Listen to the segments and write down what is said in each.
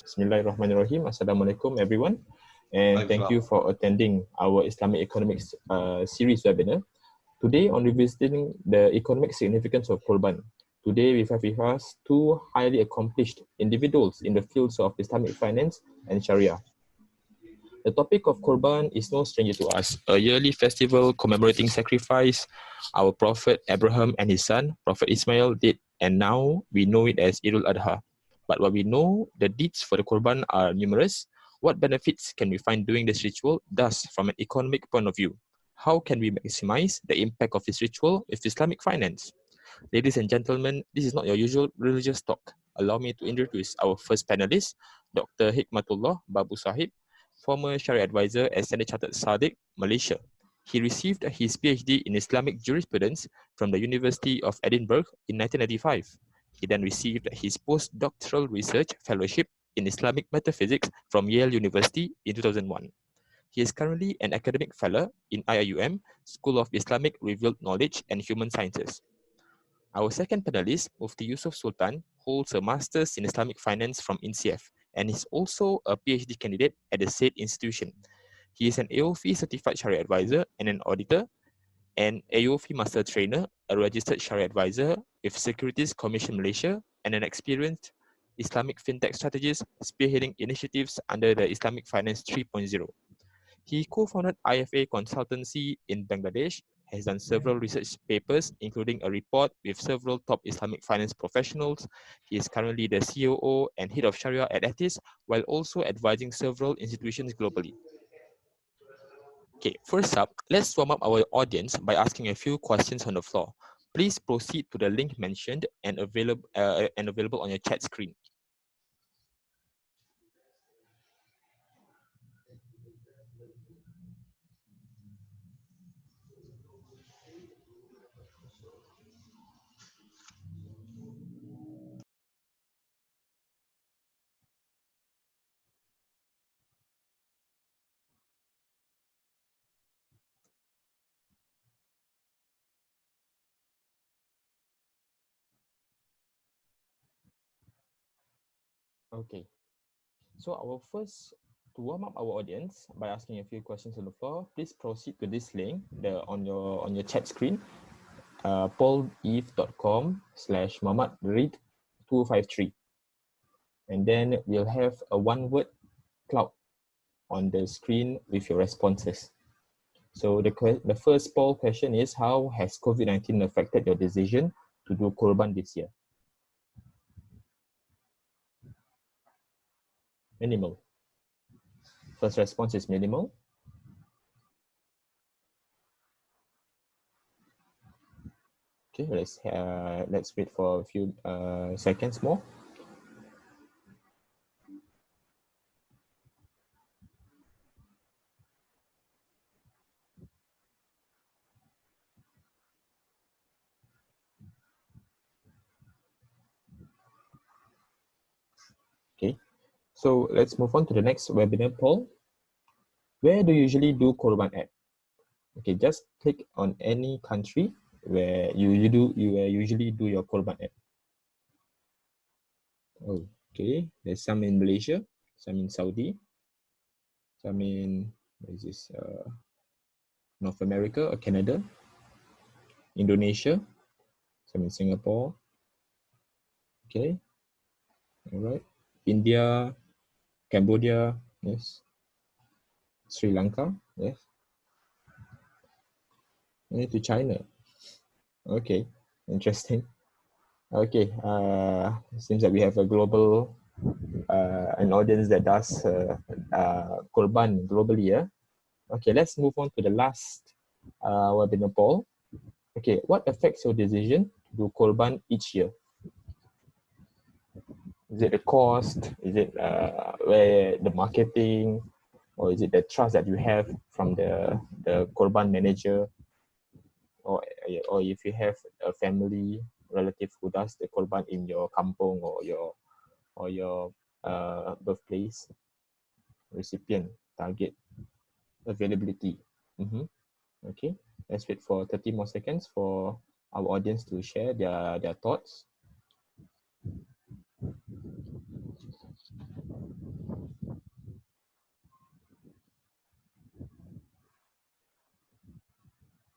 Bismillahirrahmanirrahim. Assalamualaikum everyone. And thank you for attending our Islamic Economics series webinar. Today on revisiting the economic significance of Qurban. Today we have with us two highly accomplished individuals in the fields of Islamic finance and Shariah. The topic of Qurban is no stranger to us, a yearly festival commemorating sacrifice our Prophet Abraham and his son, Prophet Ismail, did, and now we know it as Eid Ul Adha. But while we know the deeds for the Qurban are numerous, what benefits can we find doing this ritual? Thus, from an economic point of view, how can we maximize the impact of this ritual with Islamic finance? Ladies and gentlemen, this is not your usual religious talk. Allow me to introduce our first panelist, Dr Hikmatullah Babu Sahib, former Shariah advisor at Standard Chartered Saadiq, Malaysia. He received his PhD in Islamic jurisprudence from the University of Edinburgh in 1995. He then received his postdoctoral research fellowship in Islamic metaphysics from Yale University in 2001. He is currently an academic fellow in IIUM, School of Islamic Revealed Knowledge and Human Sciences. Our second panelist, Mufti Yousof Sultan, holds a master's in Islamic finance from INCF and is also a PhD candidate at the said institution. He is an AOFI certified Shariah advisor and an auditor, an AOFI master trainer, a registered Shariah advisor with Securities Commission Malaysia, and an experienced Islamic fintech strategist spearheading initiatives under the Islamic Finance 3.0. He co-founded IFA Consultancy in Bangladesh, has done several research papers, including a report with several top Islamic finance professionals. He is currently the COO and head of Shariah at Ethis, while also advising several institutions globally. Okay, first up, let's warm up our audience by asking a few questions on the floor. Please proceed to the link mentioned and available on your chat screen. Okay, so to warm up our audience by asking a few questions on the floor, please proceed to this link on your chat screen, pauleve.com/muhammadread253, and then we'll have a one-word cloud on the screen with your responses. So the first poll question is, how has COVID-19 affected your decision to do Qurban this year? Minimal. First response is minimal. Okay, let's wait for a few seconds more. Okay, so let's move on to the next webinar poll. Where do you usually do Qurban at? Okay, just click on any country where you usually do your Qurban at. Okay, there's some in Malaysia, some in Saudi, some in North America or Canada, Indonesia, some in Singapore. Okay, all right. India, Cambodia, yes. Sri Lanka, yes. And to China. Okay, interesting. Okay, seems that we have a global an audience that does Qurban globally. Yeah. Okay, let's move on to the last webinar poll. Okay, what affects your decision to do Qurban each year? Is it the cost? Is it where the marketing, or is it the trust that you have from the Qurban manager, or if you have a family relative who does the Qurban in your kampong or your birthplace? Recipient, target, availability. Okay, let's wait for 30 more seconds for our audience to share their thoughts.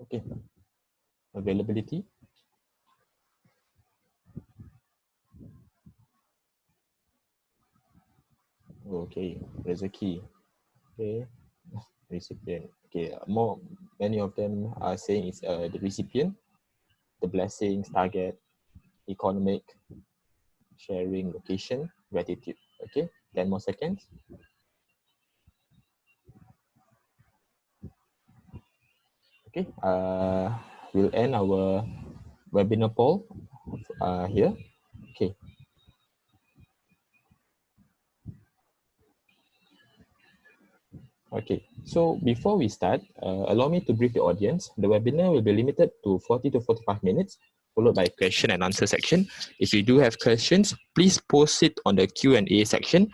Okay. Availability. Okay. Rezeki. Okay. Recipient. Okay. Many of them are saying it's the recipient, the blessings, target, economic, sharing, location, gratitude. Okay. 10 more seconds. Okay. We'll end our webinar poll here. Okay. Okay, so before we start, allow me to brief the audience. The webinar will be limited to 40 to 45 minutes, followed by a question and answer section. If you do have questions, please post it on the Q&A section.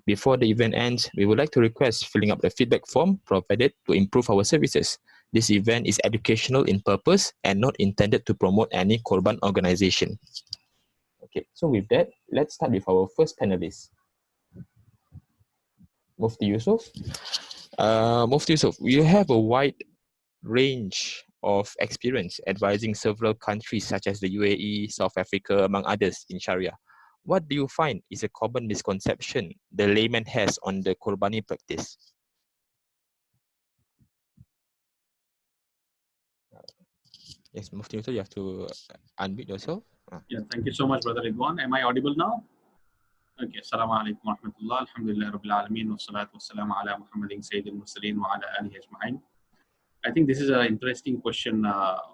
Before the event ends, we would like to request filling up the feedback form provided to improve our services. This event is educational in purpose and not intended to promote any Qurban organization. Okay, so with that, let's start with our first panelist, Mufti Yousof. Mufti Yousof, you have a wide range of experience advising several countries such as the UAE, South Africa, among others in Shariah. What do you find is a common misconception the layman has on the Qurbani practice? Yes, Mufti Yousof, you have to unmute yourself. Yeah, thank you so much, Brother Ridwan. Am I audible now? Okay, Assalamu alaikum wa rahmatullah, alhamdulillah rabbil alameen, wa salatu wa salamu ala Muhammadin sayyidil mursaleen wa ala alihi ajma'in. I think this is an interesting question.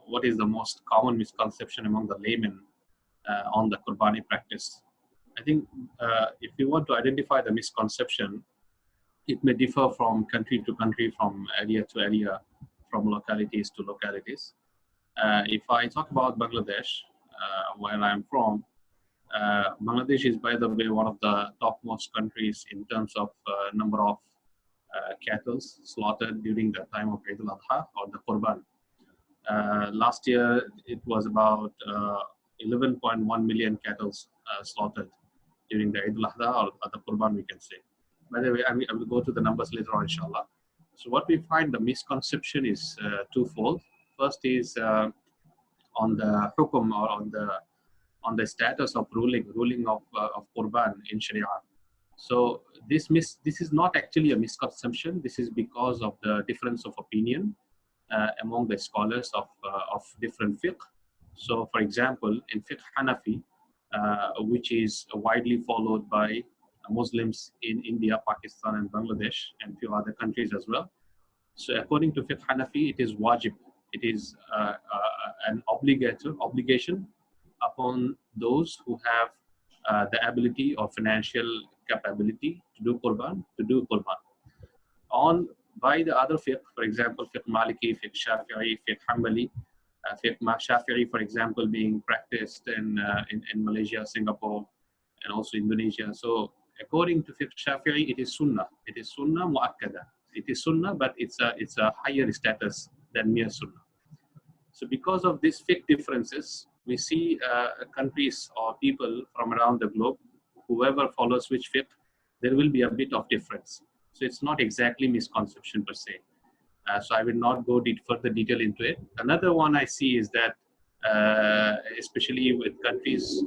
What is the most common misconception among the laymen on the Qurbani practice? I think if you want to identify the misconception, it may differ from country to country, from area to area, from localities to localities. If I talk about Bangladesh, where I'm from, Bangladesh is, by the way, one of the topmost countries in terms of number of cattle slaughtered during the time of Eid Ul Adha or the Qurban. Last year, it was about 11.1 million cattle slaughtered during the Eid Ul Adha or the Qurban, we can say. By the way, I will go to the numbers later on, inshallah. So what we find, the misconception is twofold. First is on the hukum, or on the status of ruling of Qurban in Sharia. So this is not actually a misconception. This is because of the difference of opinion among the scholars of different fiqh. So for example, in fiqh Hanafi, which is widely followed by Muslims in India, Pakistan and Bangladesh and few other countries as well. So according to fiqh Hanafi, it is wajib. It is an obligation upon those who have the ability or financial capability to do Qurban. By the other fiqh, for example, fiqh Maliki, fiqh Shafi'i, fiqh Hanbali, fiqh Shafi'i, for example, being practiced in Malaysia, Singapore, and also Indonesia. So according to fiqh Shafi'i, it is sunnah. It is sunnah mu'akkada. It is sunnah, but it's a higher status than mere sunnah. So because of these fiqh differences, we see countries or people from around the globe, whoever follows which fiqh, there will be a bit of difference. So it's not exactly misconception per se. So I will not go further detail into it. Another one I see is that, especially with countries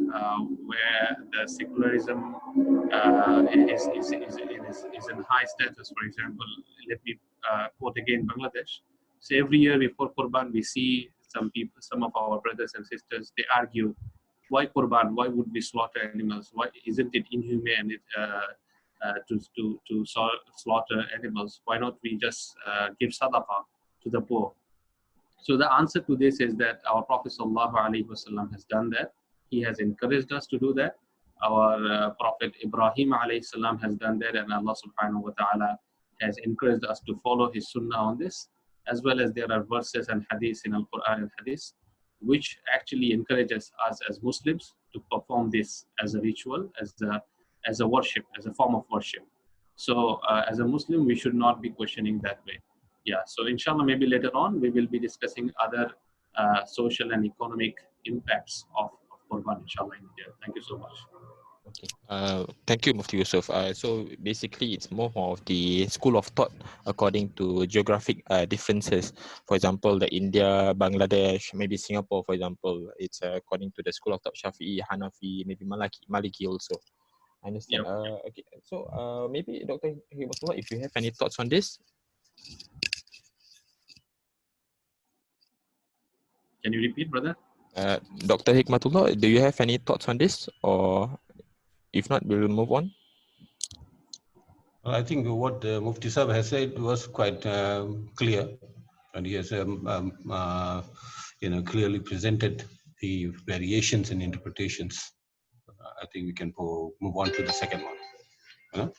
where the secularism is in high status. For example, let me quote again Bangladesh. So every year before Qurban, we see some of our brothers and sisters, they argue, why Qurban? Why would we slaughter animals? Why isn't it inhumane to slaughter animals? Why not we just give sadaqah to the poor? So the answer to this is that our Prophet ﷺ has done that. He has encouraged us to do that. Our Prophet Ibrahim ﷺ has done that, and Allah subhanahu wa ta'ala has encouraged us to follow his sunnah on this, as well as there are verses and hadiths in Al-Quran and hadith which actually encourages us as Muslims to perform this as a ritual, as a worship, as a form of worship. So as a Muslim, we should not be questioning that way. Yeah, so inshallah, maybe later on, we will be discussing other social and economic impacts of Qurban, inshallah, in India. Thank you so much. Okay. Thank you, Mufti Yousof. So basically, it's more of the school of thought according to geographic differences. For example, the India, Bangladesh, maybe Singapore, for example, it's according to the school of thought Shafi'i, Hanafi, maybe Maliki also. I understand. Yep. Okay. So maybe Dr. Hikmatullah, if you have any thoughts on this. Can you repeat, brother? Dr. Hikmatullah, do you have any thoughts on this? Or if not, we'll move on. Well, I think what Mufti Sahib has said was quite clear, and he has clearly presented the variations in interpretations. I think we can move on to the second one.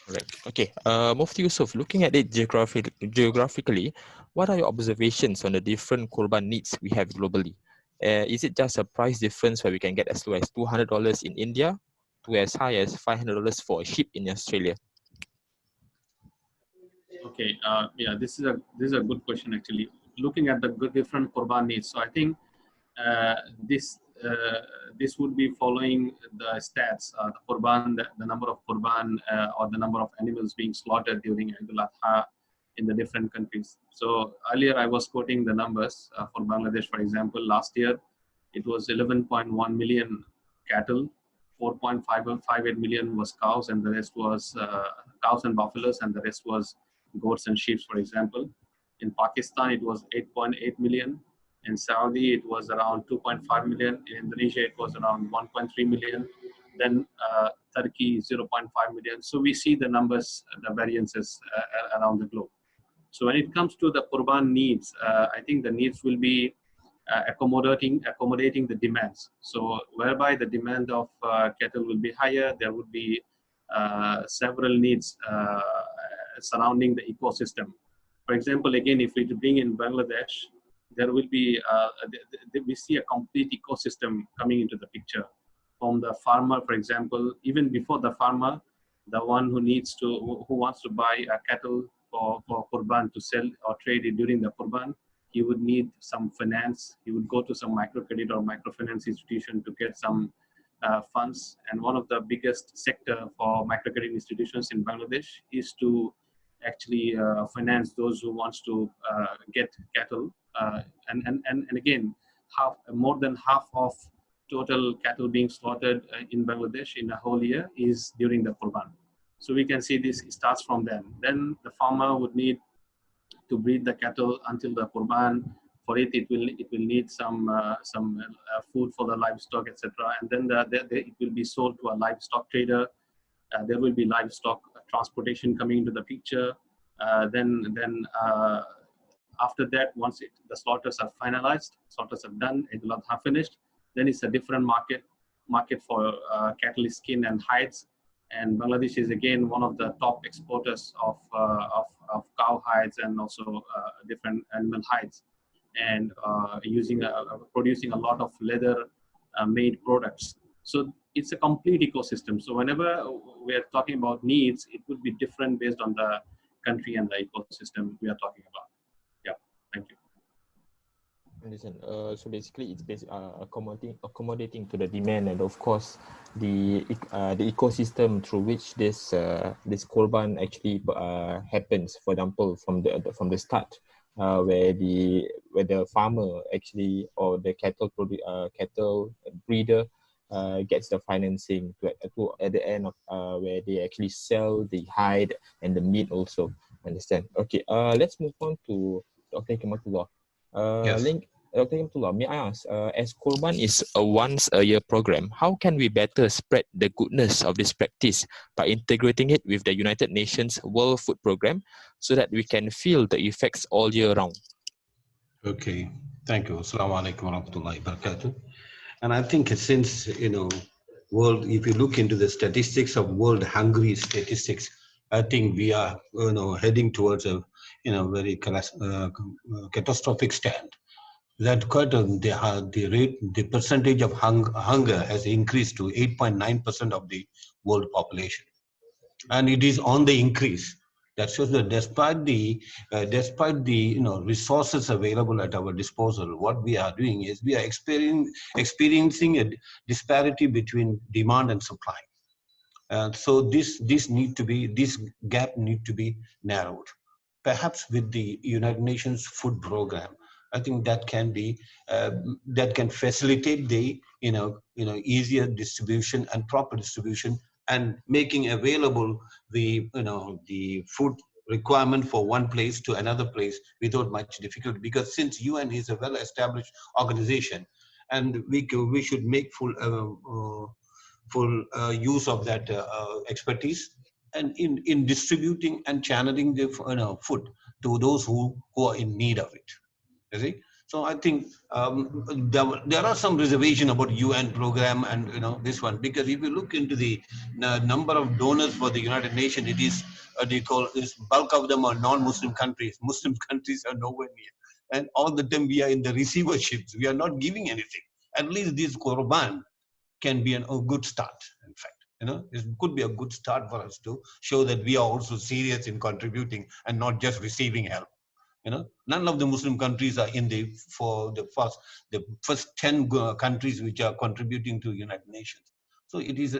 Right. Okay. Mufti Yousof, looking at it geographically, what are your observations on the different Qurban needs we have globally? Is it just a price difference where we can get as low as $200 in India to as high as $500 for a sheep in Australia? Okay. Yeah, this is a good question actually. Looking at the different Qurban needs, so I think uh, this this would be following the stats, the Qurban, the number of Qurban or the number of animals being slaughtered during Eid Ul Adha in the different countries. So earlier I was quoting the numbers for Bangladesh, for example. Last year it was 11.1 million cattle, 4.558 million was cows, and the rest was cows and buffaloes, and the rest was goats and sheep, for example. In Pakistan it was 8.8 million. In Saudi, it was around 2.5 million. In Indonesia, it was around 1.3 million. Then Turkey, 0.5 million. So we see the numbers, the variances around the globe. So when it comes to the Qurban needs, I think the needs will be accommodating the demands. So whereby the demand of cattle will be higher, there would be several needs surrounding the ecosystem. For example, again, if we bring in Bangladesh, there will be we see a complete ecosystem coming into the picture. From the farmer, for example, even before the farmer, the one who wants to buy a cattle for Qurban to sell or trade it during the Qurban, he would need some finance. He would go to some microcredit or microfinance institution to get some funds. And one of the biggest sector for microcredit institutions in Bangladesh is to actually finance those who wants to get cattle. And again, more than half of total cattle being slaughtered in Bangladesh in a whole year is during the Qurban. So we can see this starts from then. Then the farmer would need to breed the cattle until the Qurban. For it, it will need some food for the livestock, etc. And then it will be sold to a livestock trader. There will be livestock transportation coming into the picture. Then after that, once the slaughters are finalized, slaughters are done, Eid Ul Adha finished, then it's a different market for cattle skin and hides. And Bangladesh is again one of the top exporters of cow hides and also different animal hides, and producing a lot of leather made products. So it's a complete ecosystem. So whenever we are talking about needs, it would be different based on the country and the ecosystem we are talking about. Yeah, thank you. Understand. So basically, it's accommodating to the demand, and of course, the ecosystem through which this Qurban actually happens. For example, from the start, where the farmer actually, or the cattle breeder gets the financing to at the end of where they actually sell the hide and the meat also. Understand? Okay. Let's move on to Dr. Hikmatullah. Yes. Dr. Hikmatullah, may I ask, as Qurban is a once-a-year program, how can we better spread the goodness of this practice by integrating it with the United Nations World Food Program so that we can feel the effects all year round? Okay, thank you. Assalamu alaikum wa rahmatullahi wa barakatuh. And I think since, world, if you look into the statistics of world hungry statistics, I think we are, heading towards a, very catastrophic stand. That quite the percentage of hunger has increased to 8.9% of the world population, and it is on the increase. That shows that despite the resources available at our disposal, what we are doing is we are experiencing a disparity between demand and supply. So this gap need to be narrowed. Perhaps with the United Nations Food Program, I think that can be that can facilitate the easier distribution and proper distribution, and making available the the food requirement for one place to another place without much difficulty. Because since UN is a well-established organization, and we should make full use of that expertise, and in distributing and channeling the food to those who are in need of it. You see? So I think there are some reservation about UN program and this one, because if you look into the number of donors for the United Nations, it is bulk of them are non-Muslim countries. Muslim countries are nowhere near, and all the time we are in the receiverships. We are not giving anything. At least this Qurban can be a good start. In fact, it could be a good start for us to show that we are also serious in contributing and not just receiving help. None of the Muslim countries are in the first 10 countries which are contributing to United Nations. So it is,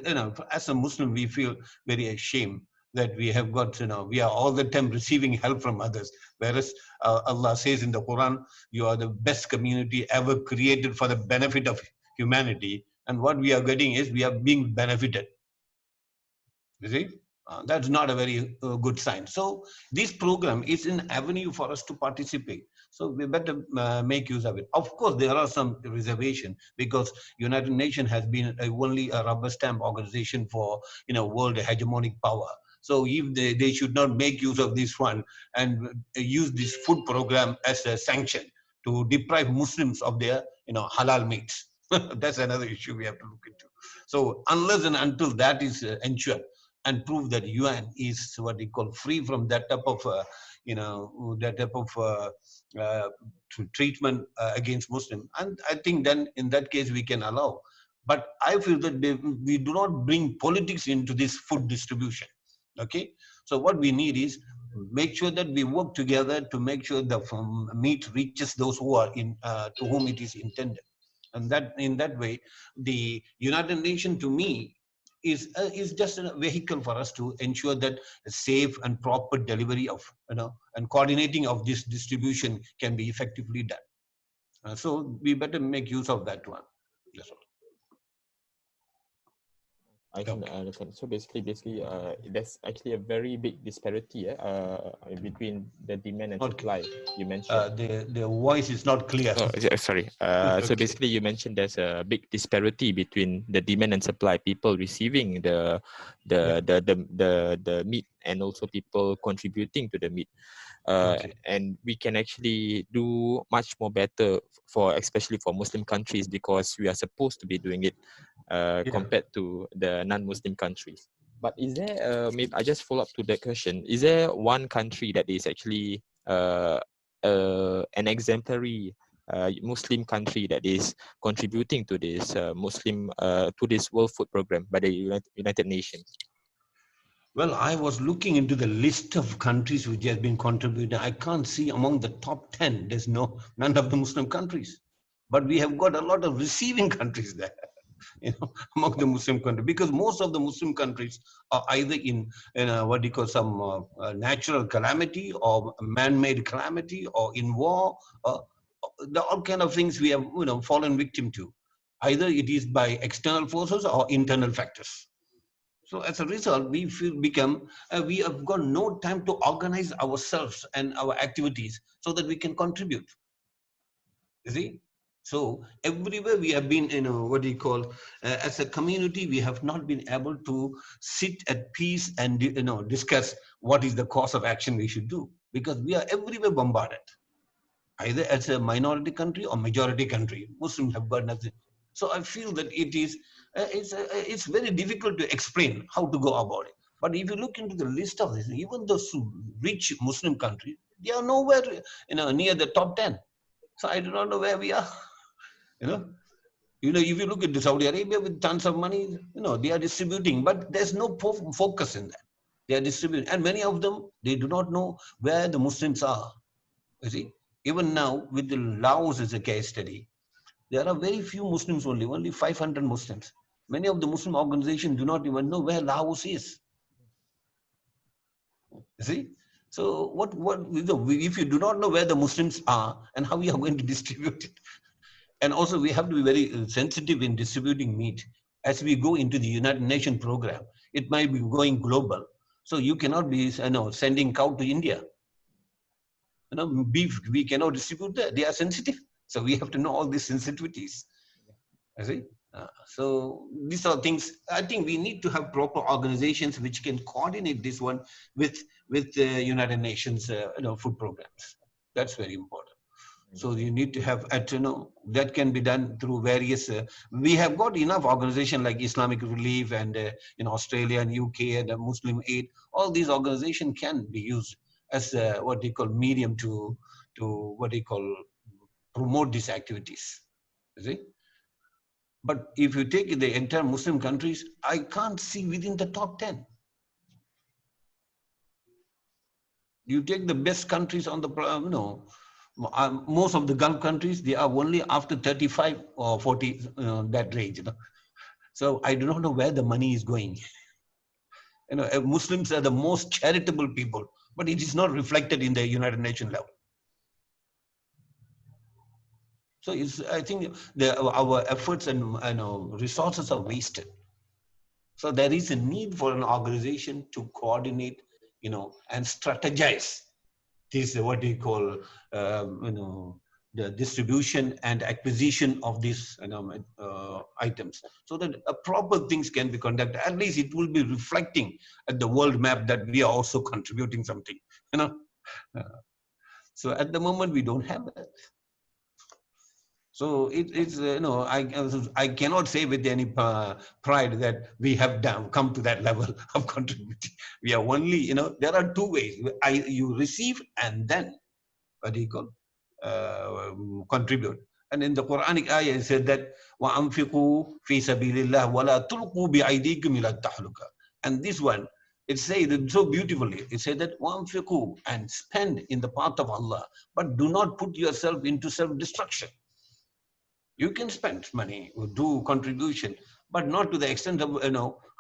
as a Muslim, we feel very ashamed that we have got, we are all the time receiving help from others. Whereas Allah says in the Quran, you are the best community ever created for the benefit of humanity. And what we are getting is we are being benefited. You see? That's not a very good sign. So this program is an avenue for us to participate. So we better make use of it. Of course, there are some reservations, because United Nations has been only a rubber stamp organization for world hegemonic power. So if they should not make use of this one and use this food program as a sanction to deprive Muslims of their halal meats. That's another issue we have to look into. So unless and until that is ensured, and prove that UN is what we call free from that type of, treatment against Muslim. And I think then in that case we can allow. But I feel that we do not bring politics into this food distribution. Okay, so what we need is make sure that we work together to make sure the meat reaches those who are to whom it is intended, and that in that way, the United Nations to me is just a vehicle for us to ensure that a safe and proper delivery of and coordinating of this distribution can be effectively done. So we better make use of that one. That's all. I can understand. So basically, there's actually a very big disparity between the demand and supply. You mentioned the voice is not clear. Oh, sorry. Okay. So basically, you mentioned there's a big disparity between the demand and supply. People receiving the meat, and also people contributing to the meat. And we can actually do much more better especially for Muslim countries, because we are supposed to be doing it compared to the non-Muslim countries. But is there, maybe I just follow up to that question, is there one country that is actually an exemplary Muslim country that is contributing to this to this World Food Program by the United Nations? Well, I was looking into the list of countries which have been contributing. I can't see among the top 10. There's none of the Muslim countries, but we have got a lot of receiving countries there. Among the Muslim countries, because most of the Muslim countries are either in what you call some natural calamity or man-made calamity, or in war, all kind of things we have fallen victim to. Either it is by external forces or internal factors. So as a result, we we have got no time to organize ourselves and our activities so that we can contribute. You see? So everywhere we have been, as a community, we have not been able to sit at peace and discuss what is the course of action we should do, because we are everywhere bombarded, either as a minority country or majority country. Muslims have got nothing. So I feel that it's very difficult to explain how to go about it. But if you look into the list of this, even those rich Muslim countries, they are nowhere near the top 10. So I do not know where we are. If you look at Saudi Arabia with tons of money, they are distributing, but there's no focus in that. They are distributing. And many of them, they do not know where the Muslims are. You see, even now with the Laos as a case study, there are very few Muslims only 500 Muslims. Many of the Muslim organizations do not even know where Laos is. You see? So if you do not know where the Muslims are and how we are going to distribute it. And also we have to be very sensitive in distributing meat. As we go into the United Nations program, it might be going global. So you cannot be sending cow to India. Beef, we cannot distribute that. They are sensitive. So we have to know all these sensitivities. You see? So these are things, I think we need to have proper organizations which can coordinate this one with United Nations food programs. That's very important. So you need to have, that can be done through various, we have got enough organizations like Islamic Relief and in Australia and UK and Muslim Aid. All these organizations can be used as what they call medium to what they call promote these activities. You see? But if you take the entire Muslim countries, I can't see within the top 10. You take the best countries on the, most of the Gulf countries, they are only after 35 or 40, that range. So I do not know where the money is going. Muslims are the most charitable people, but it is not reflected in the United Nations level. So I think our efforts and resources are wasted. So there is a need for an organization to coordinate, and strategize this, what we call, the distribution and acquisition of these items, so that proper things can be conducted. At least it will be reflecting at the world map that we are also contributing something. So at the moment we don't have that. So it's I cannot say with any pride that we have come to that level of contributing. We are only, there are two ways. You receive and then what do you call contribute. And in the Quranic ayah it said that وَأَنْفِقُوا فِي سَبِيلِ اللَّهِ وَلَا تُلْقُوا بِأَيْدِيكُمْ إِلَى التَّهْلُكَةِ. And this one, it says so beautifully. It said that وَأَنْفِقُوا, and spend in the path of Allah, but do not put yourself into self-destruction. You can spend money, do contribution, but not to the extent of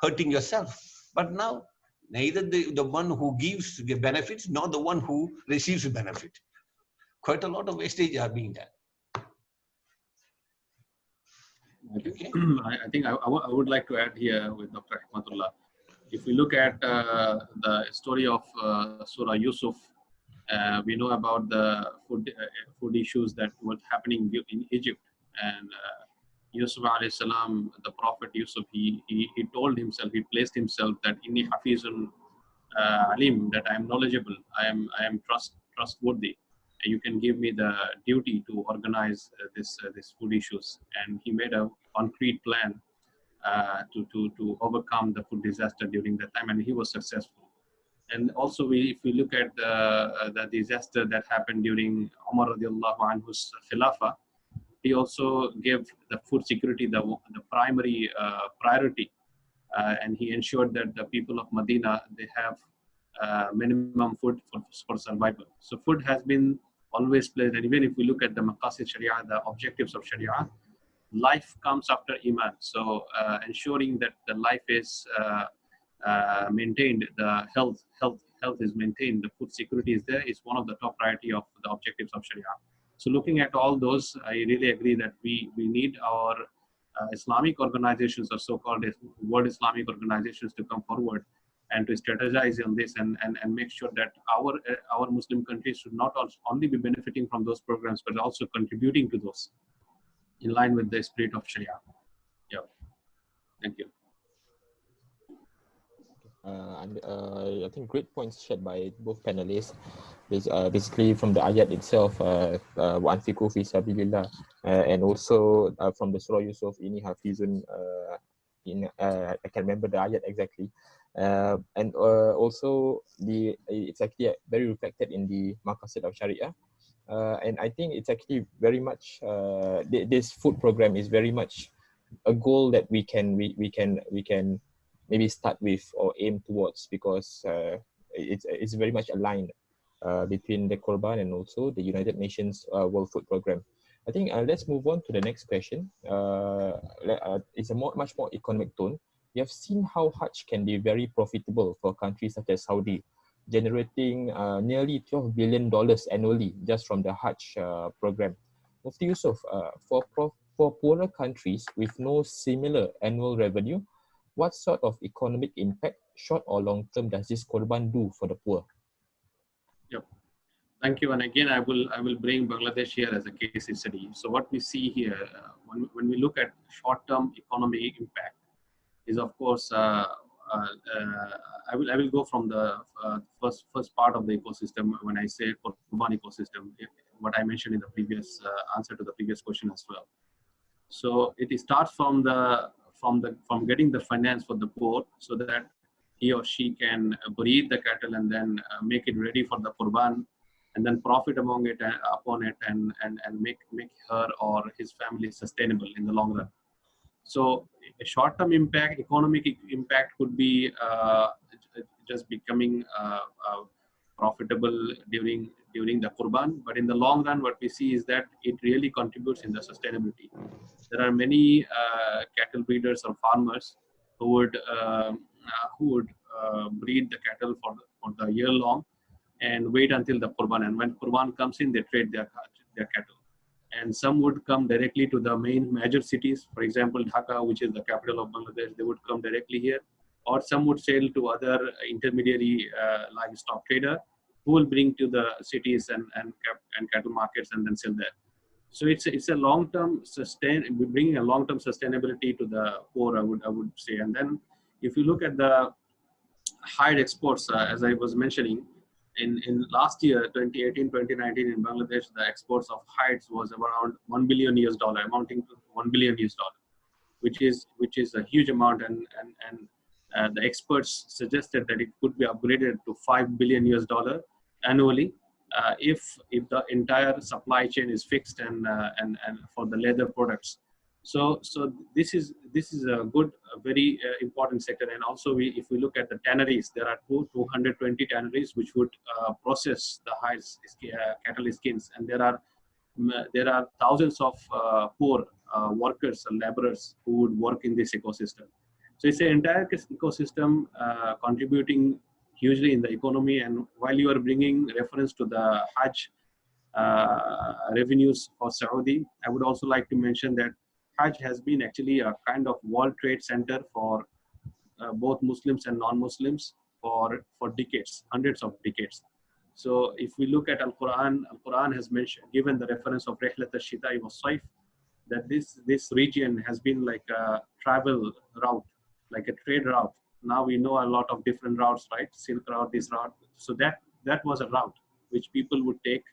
hurting yourself. But now, neither the one who gives the benefits nor the one who receives the benefit. Quite a lot of wastage are being done. Okay. I think I would like to add here with Dr. Hikmatullah. If we look at the story of Surah Yusuf, we know about the food issues that were happening in Egypt. And Yusuf alayhi salam, the Prophet Yusuf, he told himself, he placed himself that inni hafizun alim, that I am knowledgeable, I am trustworthy. You can give me the duty to organize this food issues. And he made a concrete plan to overcome the food disaster during that time, and he was successful. And also, if we look at the disaster that happened during Umar radiallahu anhu's Khilafah, he also gave the food security the primary priority, and he ensured that the people of Medina, they have minimum food for survival. So food has been always played, and even if we look at the Maqasid Sharia, the objectives of Sharia, life comes after Iman. So ensuring that the life is maintained, the health is maintained, the food security is there, is one of the top priority of the objectives of Sharia. So looking at all those, I really agree that we need our Islamic organizations, or so-called world Islamic organizations, to come forward and to strategize on this and make sure that our Muslim countries should not only be benefiting from those programs, but also contributing to those in line with the spirit of Sharia. Yeah. Thank you. I think great points shared by both panelists. Basically from the ayat itself, وَأَنْفِقُوا فِي سَبِيلِ اللَّهِ, and also from the Surah Yusuf, إِنِّي حَفِيظٌ, I can remember the ayat exactly. And also it's actually very reflected in the Maqasid of Sharia. And I think it's actually very much, this food program is very much a goal that we can maybe start with or aim towards, because it's very much aligned between the Qurban and also the United Nations World Food Programme. I think let's move on to the next question. It's a much more economic tone. We have seen how Hajj can be very profitable for countries such as Saudi, generating nearly $12 billion annually just from the Hajj program. Mufti Yousof, for poorer countries with no similar annual revenue, what sort of economic impact, short or long term, does this Qurban do for the poor? Yep. Thank you. And again, I will bring Bangladesh here as a case study. So what we see here, when we look at short-term economic impact, is of course I will go from the first part of the ecosystem. When I say Qurban ecosystem, what I mentioned in the previous answer to the previous question as well. So it starts from getting the finance for the poor, so that he or she can breed the cattle and then make it ready for the Qurban, and then profit upon it and make her or his family sustainable in the long run. So a short-term impact, economic impact could be just becoming profitable during the Qurban, but in the long run, what we see is that it really contributes in the sustainability. There are many cattle breeders or farmers who would breed the cattle for the year long and wait until the Qurban. And when Qurban comes in, they trade their cattle. And some would come directly to the major cities. For example, Dhaka, which is the capital of Bangladesh, they would come directly here. Or some would sell to other intermediary livestock trader who will bring to the cities and cattle markets and then sell there. So it's a long-term bringing a long-term sustainability to the poor, I would say. And then if you look at the hide exports, as I was mentioning, in last year, 2018, 2019 in Bangladesh, the exports of hides was around $1 billion, amounting to $1 billion, which is a huge amount. And the experts suggested that it could be upgraded to $5 billion annually if the entire supply chain is fixed and for the leather products. So this is a very important sector. And also if we look at the tanneries, there are 220 tanneries which would process the hides, cattle skins, and there are thousands of poor workers and laborers who would work in this ecosystem. So it's an entire ecosystem contributing hugely in the economy. And while you are bringing reference to the Hajj revenues for Saudi, I would also like to mention that Hajj has been actually a kind of world trade center for both Muslims and non-Muslims for decades, hundreds of decades. So if we look at Al-Quran has given the reference of Rihlat al-Shita'i wa Saif, that this region has been like a travel route, like a trade route. Now we know a lot of different routes, right? Silk route, this route. So that was a route which people would take.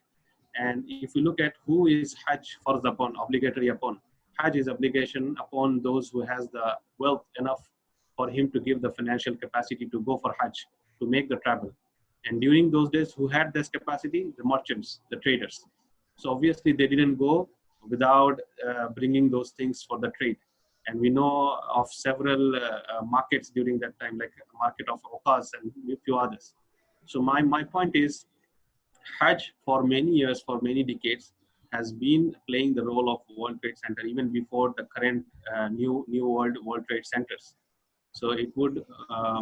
And if you look at who is Hajj farz upon, obligatory upon, Hajj is obligation upon those who has the wealth enough for him to give the financial capacity to go for Hajj, to make the travel. And during those days, who had this capacity? The merchants, the traders. So obviously they didn't go without bringing those things for the trade. And we know of several markets during that time, like market of Okas and a few others. So my point is, Hajj for many years, for many decades, has been playing the role of World Trade Center even before the current new World Trade Centers. So it would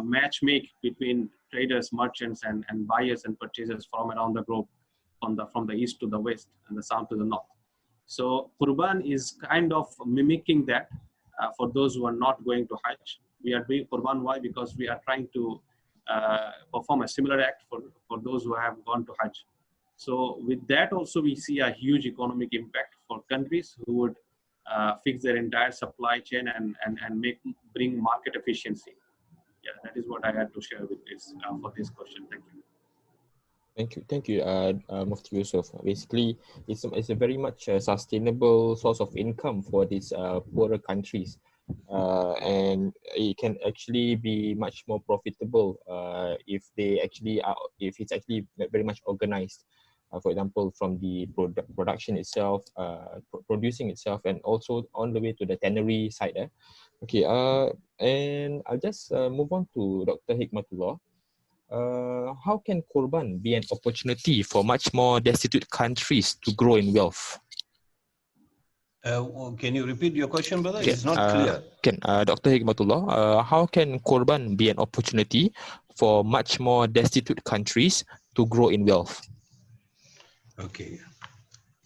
match make between traders, merchants, and buyers and purchasers from around the globe, from the east to the west and the south to the north. So Qurban is kind of mimicking that for those who are not going to Hajj. We are doing Qurban. Why? Because we are trying to perform a similar act for those who have gone to Hajj. So with that also we see a huge economic impact for countries who would fix their entire supply chain and bring market efficiency. Yeah, that is what I had to share with this for this question. Thank you. Thank you, Mufti Yousof. Basically, it's a very much sustainable source of income for these poorer countries, and it can actually be much more profitable if it's actually very much organized. for example, from the production itself, producing itself, and also on the way to the tannery side. Okay, and I'll just move on to Dr. Hikmatullah. How can Qurban be an opportunity for much more destitute countries to grow in wealth? Can you repeat your question, brother? Okay, It's not clear. Dr. Hikmatullah, how can Qurban be an opportunity for much more destitute countries to grow in wealth? Okay.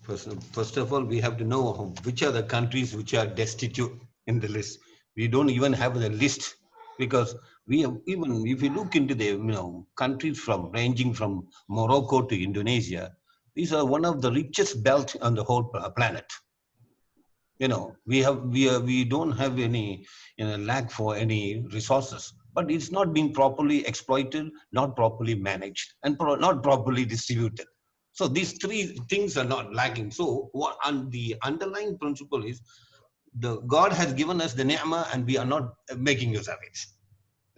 First of all, we have to know which are the countries which are destitute in the list. We don't even have the list, because we have, even if you look into the countries from ranging from Morocco to Indonesia, these are one of the richest belt on the whole planet. We don't have any lack for any resources, but it's not being properly exploited, not properly managed, and not properly distributed. So these three things are not lacking. So the underlying principle is God has given us the ni'mah and we are not making use of it.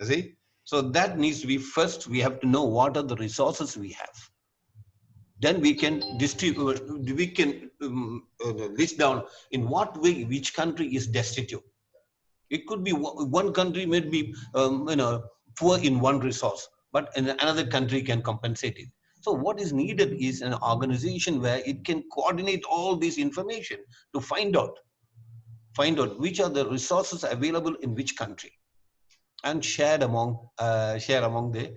You see? So that needs to be, first we have to know what are the resources we have. Then we can distribute, we can list down in what way which country is destitute. It could be one country may be poor in one resource, but in another country can compensate it. So what is needed is an organization where it can coordinate all this information to find out which are the resources available in which country, and shared among the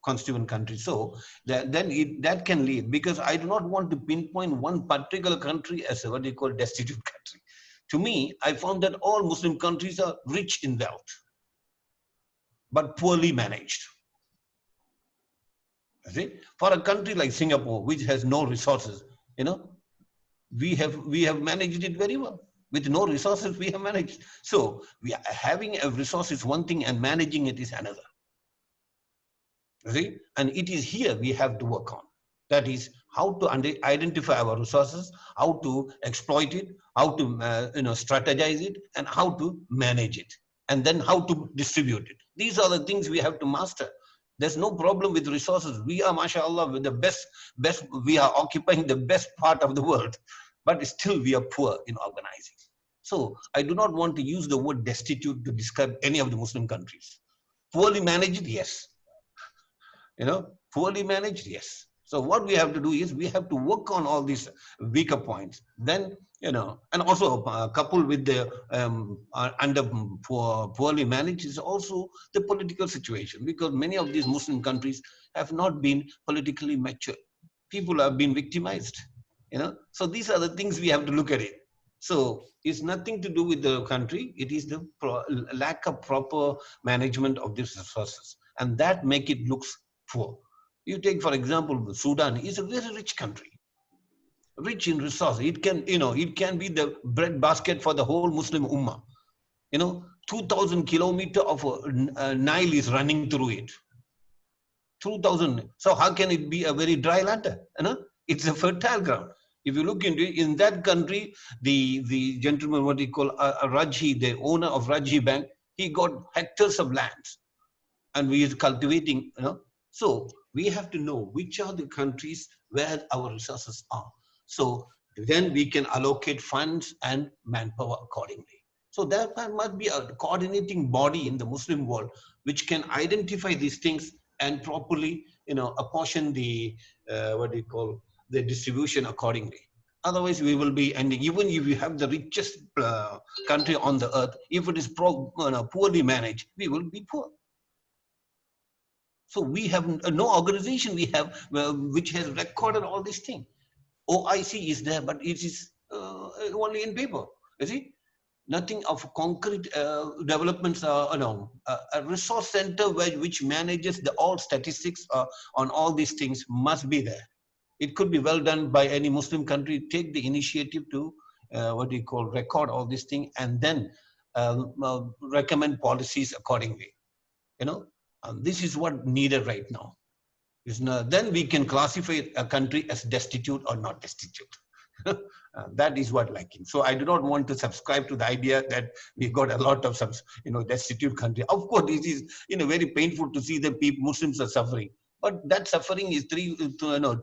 constituent countries. So that can lead, because I do not want to pinpoint one particular country as what they call destitute country. To me, I found that all Muslim countries are rich in wealth, but poorly managed. See? For a country like Singapore, which has no resources, we have managed it very well. With no resources, we have managed. So having a resource is one thing, and managing it is another. See? And it is here we have to work on. That is how to identify our resources, how to exploit it, how to strategize it, and how to manage it, and then how to distribute it. These are the things we have to master. There's no problem with resources. We are, mashallah, with the best. We are occupying the best part of the world, but still we are poor in organizing. So I do not want to use the word destitute to describe any of the Muslim countries. Poorly managed, yes. Poorly managed, yes. So what we have to do is we have to work on all these weaker points. Then, and also coupled with the poorly managed is also the political situation, because many of these Muslim countries have not been politically mature. People have been victimized. So these are the things we have to look at it. So it's nothing to do with the country. It is the lack of proper management of these resources, and that make it looks poor. You take, for example, Sudan is a very rich country, rich in resources. It can, it can be the bread basket for the whole Muslim Ummah. 2,000 kilometers of Nile is running through it. 2,000. So how can it be a very dry land? It's a fertile ground. If you look into it, in that country, the gentleman, what he call Rajhi, the owner of Rajhi Bank, he got hectares of lands, and we are cultivating. So we have to know which are the countries where our resources are. So then we can allocate funds and manpower accordingly. So there must be a coordinating body in the Muslim world which can identify these things and properly, apportion the the distribution accordingly. Otherwise, we will be ending. Even if you have the richest country on the earth, if it is poorly managed, we will be poor. So we have no organization we have which has recorded all these things. OIC is there, but it is only in paper. You see, nothing of concrete developments. A resource center which manages all statistics on all these things must be there. It could be well done by any Muslim country. Take the initiative to record all these things, and then recommend policies accordingly. This is what needed right now. Then we can classify a country as destitute or not destitute. That is what lacking. So I do not want to subscribe to the idea that we got a lot of destitute country. Of course, it is very painful to see that Muslims are suffering. But that suffering is to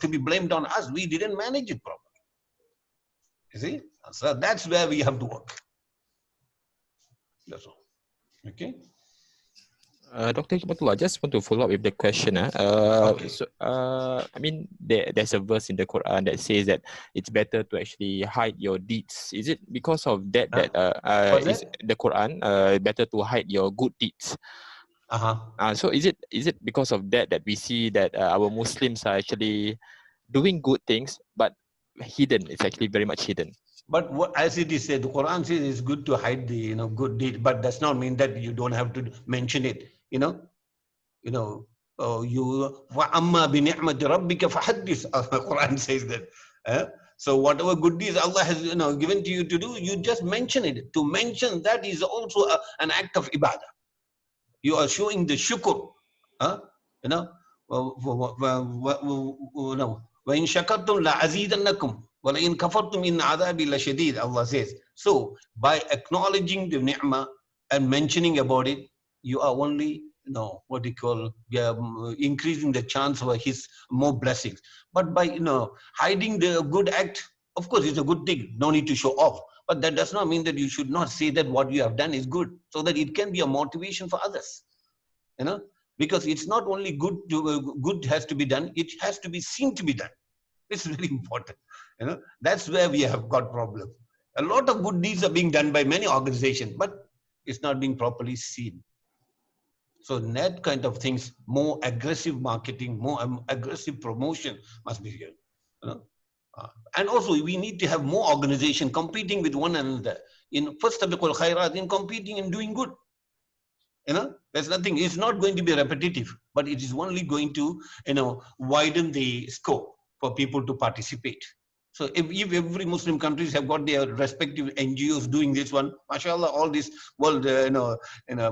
be blamed on us. We didn't manage it properly. You see? So that's where we have to work. That's all. Okay. Dr. Hikmatullah, I just want to follow up with the question. Okay. So, I mean, there's a verse in the Quran that says that it's better to actually hide your deeds. Is it because of that What's is that? the Quran better to hide your good deeds? So is it because of that we see that our Muslims are actually doing good things, but hidden? It's actually very much hidden. But as it is said, the Quran says it's good to hide the good deed, but does not mean that you don't have to mention it. وَأَمَّا بِنِعْمَةِ رَبِّكَ فَحَدِّثْ. The Quran says that. So whatever good deeds Allah has given to you to do, you just mention it. To mention that is also an act of ibadah. You are showing the shukr. وَإِن شَكَرْتُمْ لَأَزِيدَنَّكُمْ وَلَئِن كَفَرْتُمْ إِنَّ عَذَابِي لَشَدِيدٌ. Allah says. So by acknowledging the ni'mah and mentioning about it, you are only increasing the chance of his more blessings. But by hiding the good act, of course it's a good thing, no need to show off, but that does not mean that you should not say that what you have done is good, so that it can be a motivation for others, because it's not only good has to be done, it has to be seen to be done. It's very important. That's where we have got problem. A lot of good deeds are being done by many organizations, but it's not being properly seen. So that kind of things, more aggressive marketing, more aggressive promotion must be here. And also we need to have more organization competing with one another in fastabiqul khairat, in competing and doing good. There's nothing, it's not going to be repetitive, but it is only going to widen the scope for people to participate. So if every Muslim countries have got their respective NGOs doing this one, mashallah, all this world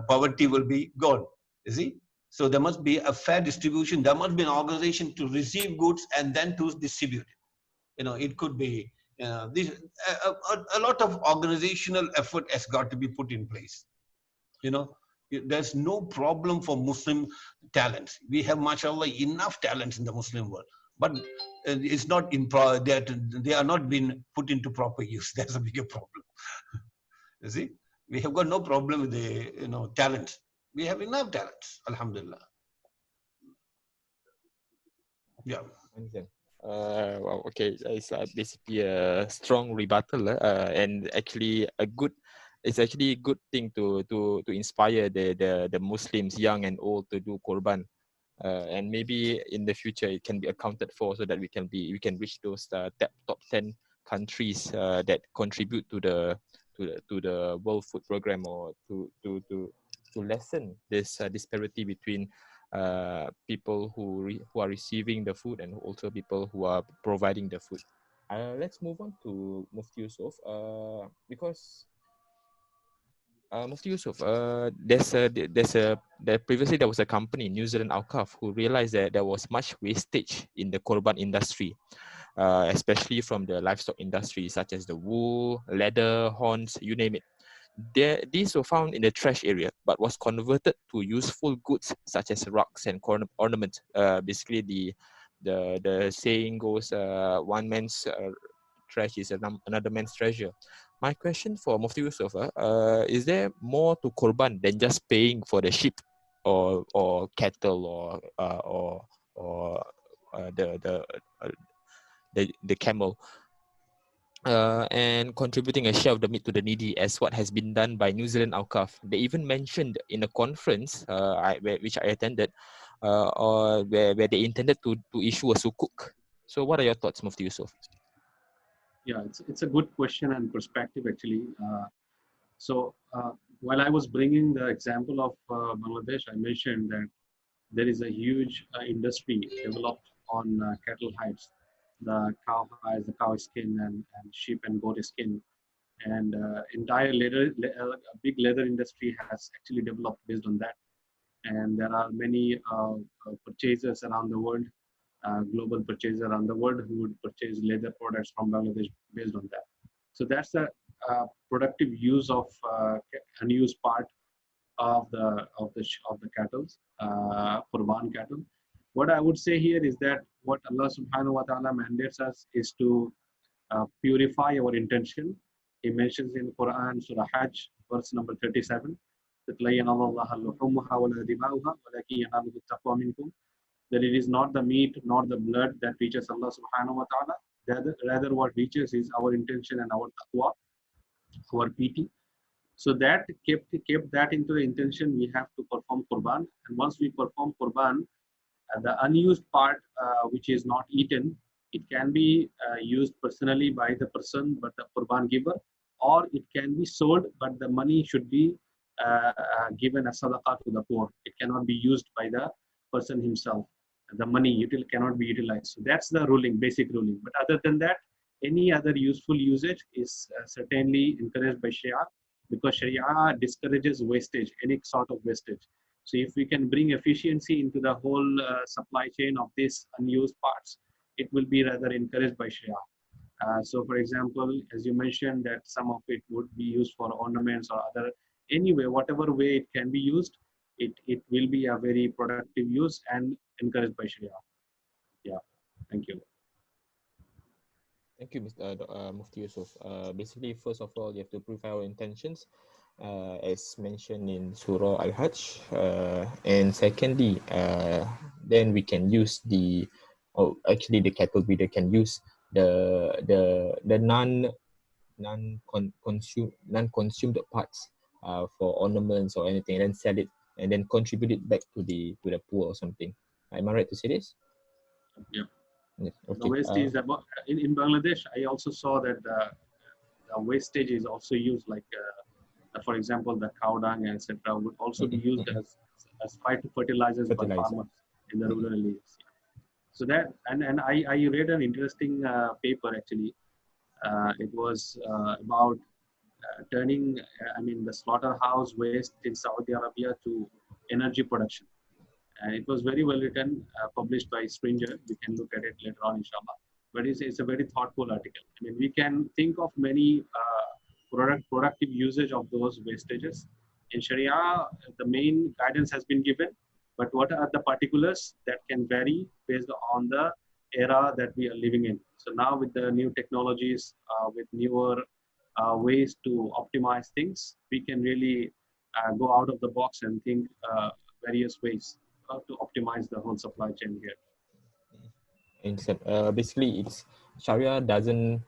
poverty will be gone. You see? So there must be a fair distribution. There must be an organization to receive goods and then to distribute it. It could be a lot of organizational effort has got to be put in place. There's no problem for Muslim talents. We have, mashallah, enough talents in the Muslim world, but it's not they are not being put into proper use. That's a bigger problem. You see, we have got no problem with the talents. We have enough talents, alhamdulillah. Yeah. Well, okay, it's basically a strong rebuttal, and actually it's actually a good thing to inspire the Muslims, young and old, to do Qurban, and maybe in the future it can be accounted for, so that we can reach those top 10 countries that contribute to the World Food Program, or to lessen this disparity between people who are receiving the food and also people who are providing the food. Let's move on to Mufti Yousof, because Mufti Yousof, previously there was a company, New Zealand Alcaf, who realized that there was much wastage in the Qurban industry, especially from the livestock industry, such as the wool, leather, horns, you name it. These were found in the trash area, but was converted to useful goods such as rugs and ornaments. Basically, the saying goes, one man's trash is another man's treasure. My question for Mufti Yousof, is there more to Qurban than just paying for the sheep or cattle or the camel? And contributing a share of the meat to the needy, as what has been done by New Zealand Alcaf. They even mentioned in a conference which I attended, or where they intended to issue a sukuk. So what are your thoughts, Mufti Yousof? Yeah, it's a good question and perspective, actually. While I was bringing the example of Bangladesh, I mentioned that there is a huge industry developed on cattle hides, the cow hides, the cow skin, and sheep and goat skin. And entire big leather industry has actually developed based on that. And there are many purchasers around the world, global purchasers around the world, who would purchase leather products from Bangladesh based on that. So that's a productive use of unused part of the cattle, Qurban cattle. What I would say here is that what Allah subhanahu wa ta'ala mandates us is to purify our intention. He mentions in Quran, Surah Hajj, verse number 37, that لَا يَنَالَ اللَّهَ لُحُومُهَا وَلَا دِمَاؤُهَا وَلَكِنْ يَنَالُهُ التَّقْوَى مِنْكُمْ, that it is not the meat nor the blood that reaches Allah subhanahu wa ta'ala. Rather what reaches is our intention and our taqwa, our pity. So that kept that into the intention, we have to perform Qurban. And once we perform Qurban, the unused part which is not eaten, it can be used personally by the person, but the Qurban giver, or it can be sold, but the money should be given as sadaqah to the poor. It cannot be used by the person himself. The money cannot be utilized. So that's the ruling, basic ruling. But other than that, any other useful usage is certainly encouraged by Sharia, because Sharia discourages wastage, any sort of wastage. So if we can bring efficiency into the whole supply chain of these unused parts, it will be rather encouraged by Sharia. So for example, as you mentioned, that some of it would be used for ornaments or other, anyway, whatever way it can be used, it will be a very productive use and encouraged by Sharia. Yeah, thank you. Thank you, Mr. Mufti Yousof. Basically, first of all, you have to purify our intentions, as mentioned in Surah Al-Hajj. And secondly, then we can use the cattle breeder can use the non-consumed parts for ornaments or anything, and then sell it and then contribute it back to the poor or something. Am I right to say this? Yeah. Yes. Okay. The waste is about in Bangladesh. I also saw that the wastage is also used, like for example, the cow dung, etc., would also be used as fertilizers by farmers in the rural areas. So that and I read an interesting paper actually. It was about turning, the slaughterhouse waste in Saudi Arabia to energy production. And it was very well written, published by Springer. We can look at it later on, inshallah. But it's a very thoughtful article. We can think of many productive usage of those wastages. In Sharia, the main guidance has been given, but what are the particulars that can vary based on the era that we are living in. So now with the new technologies, with newer ways to optimize things, we can really go out of the box and think various ways to optimize the whole supply chain here. Basically, it's Sharia doesn't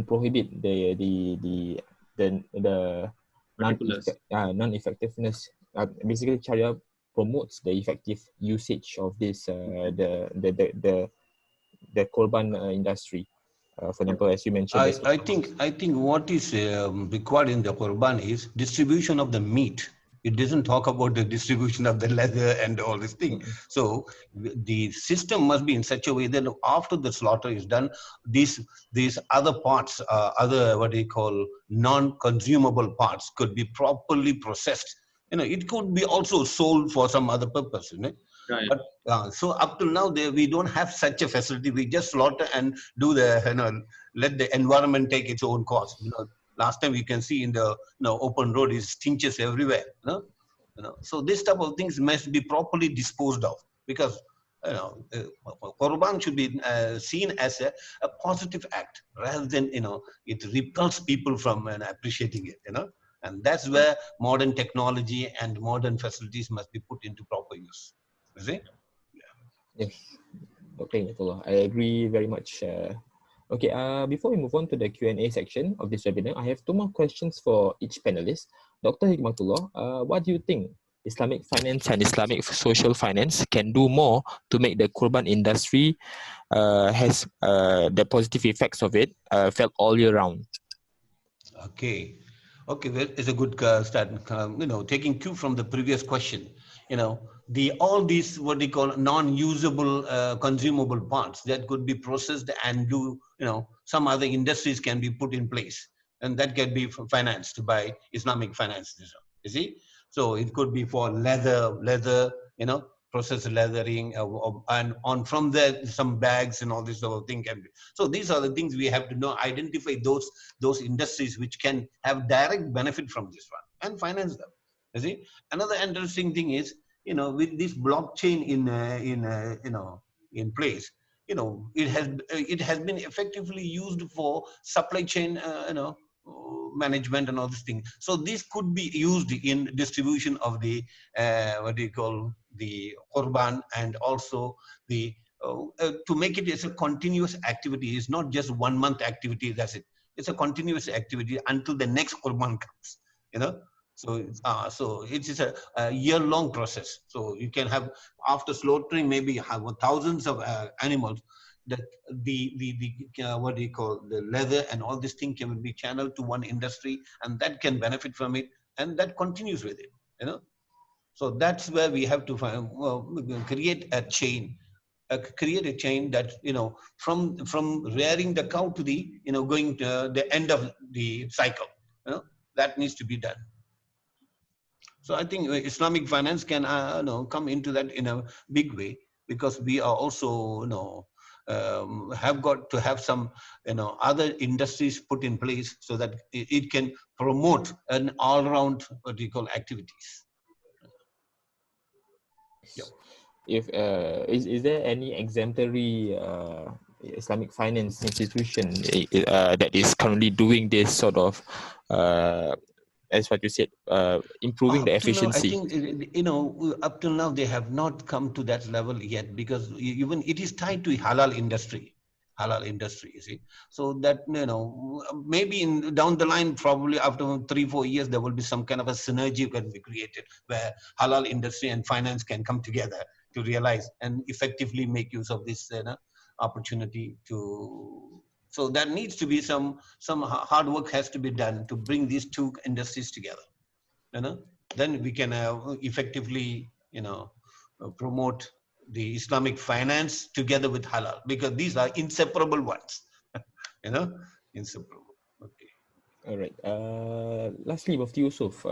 prohibit the non-effectiveness. Basically, Sharia promotes the effective usage of this the Qurban industry. For example, as you mentioned, I think what is required in the Qurban is distribution of the meat. It doesn't talk about the distribution of the leather and all these things. So the system must be in such a way that after the slaughter is done, these other parts, other what they call non-consumable parts, could be properly processed. It could be also sold for some other purpose. Right. But so up till now, we don't have such a facility. We just slaughter and do let the environment take its own course. Last time you can see in the open road is stinches everywhere. So this type of things must be properly disposed of, because Qurban should be seen as a positive act rather than it repels people from appreciating it. And that's where modern technology and modern facilities must be put into proper use. Is it? Yes. Dr. Hikmatullah, I agree very much. Okay, before we move on to the Q&A section of this webinar, I have two more questions for each panelist. Dr. Hikmatullah, what do you think Islamic finance and Islamic social finance can do more to make the Qurban industry has the positive effects of it felt all year round? Okay, well, it's a good start. Taking cue from the previous question, all these what they call non-usable consumable parts that could be processed and some other industries can be put in place, and that can be financed by Islamic finance. You see, so it could be for leather, processed leathering, and on from there some bags and all this sort of thing can be. So these are the things we have to identify those industries which can have direct benefit from this one and finance them. You see, another interesting thing is with this blockchain in place, it has been effectively used for supply chain, management and all these things. So this could be used in distribution of the what do you call the Qurban, and also the to make it as a continuous activity. It's not just 1 month activity. That's it. It's a continuous activity until the next Qurban comes. So it is a year-long process. So you can have, after slaughtering, maybe have thousands of animals. That the what do you call, the leather and all this thing can be channeled to one industry, and that can benefit from it, and that continues with it. So that's where we have to find, create a chain. Create a chain that, from rearing the cow to the, going to the end of the cycle. That needs to be done. So I think Islamic finance can come into that in a big way, because we are also have got to have some other industries put in place, so that it can promote an all-round what we call activities. Yeah. If is there any exemplary Islamic finance institution that is currently doing this sort of as what you said, improving the efficiency? Now, I think up till now they have not come to that level yet, because even it is tied to halal industry. You see. So that maybe down the line, probably after 3-4 years, there will be some kind of a synergy can be created, where halal industry and finance can come together to realize and effectively make use of this opportunity to. So there needs to be some hard work has to be done to bring these two industries together. Then we can effectively promote the Islamic finance together with halal, because these are inseparable ones. Inseparable. Okay. All right. Lastly, Mufti Yousof,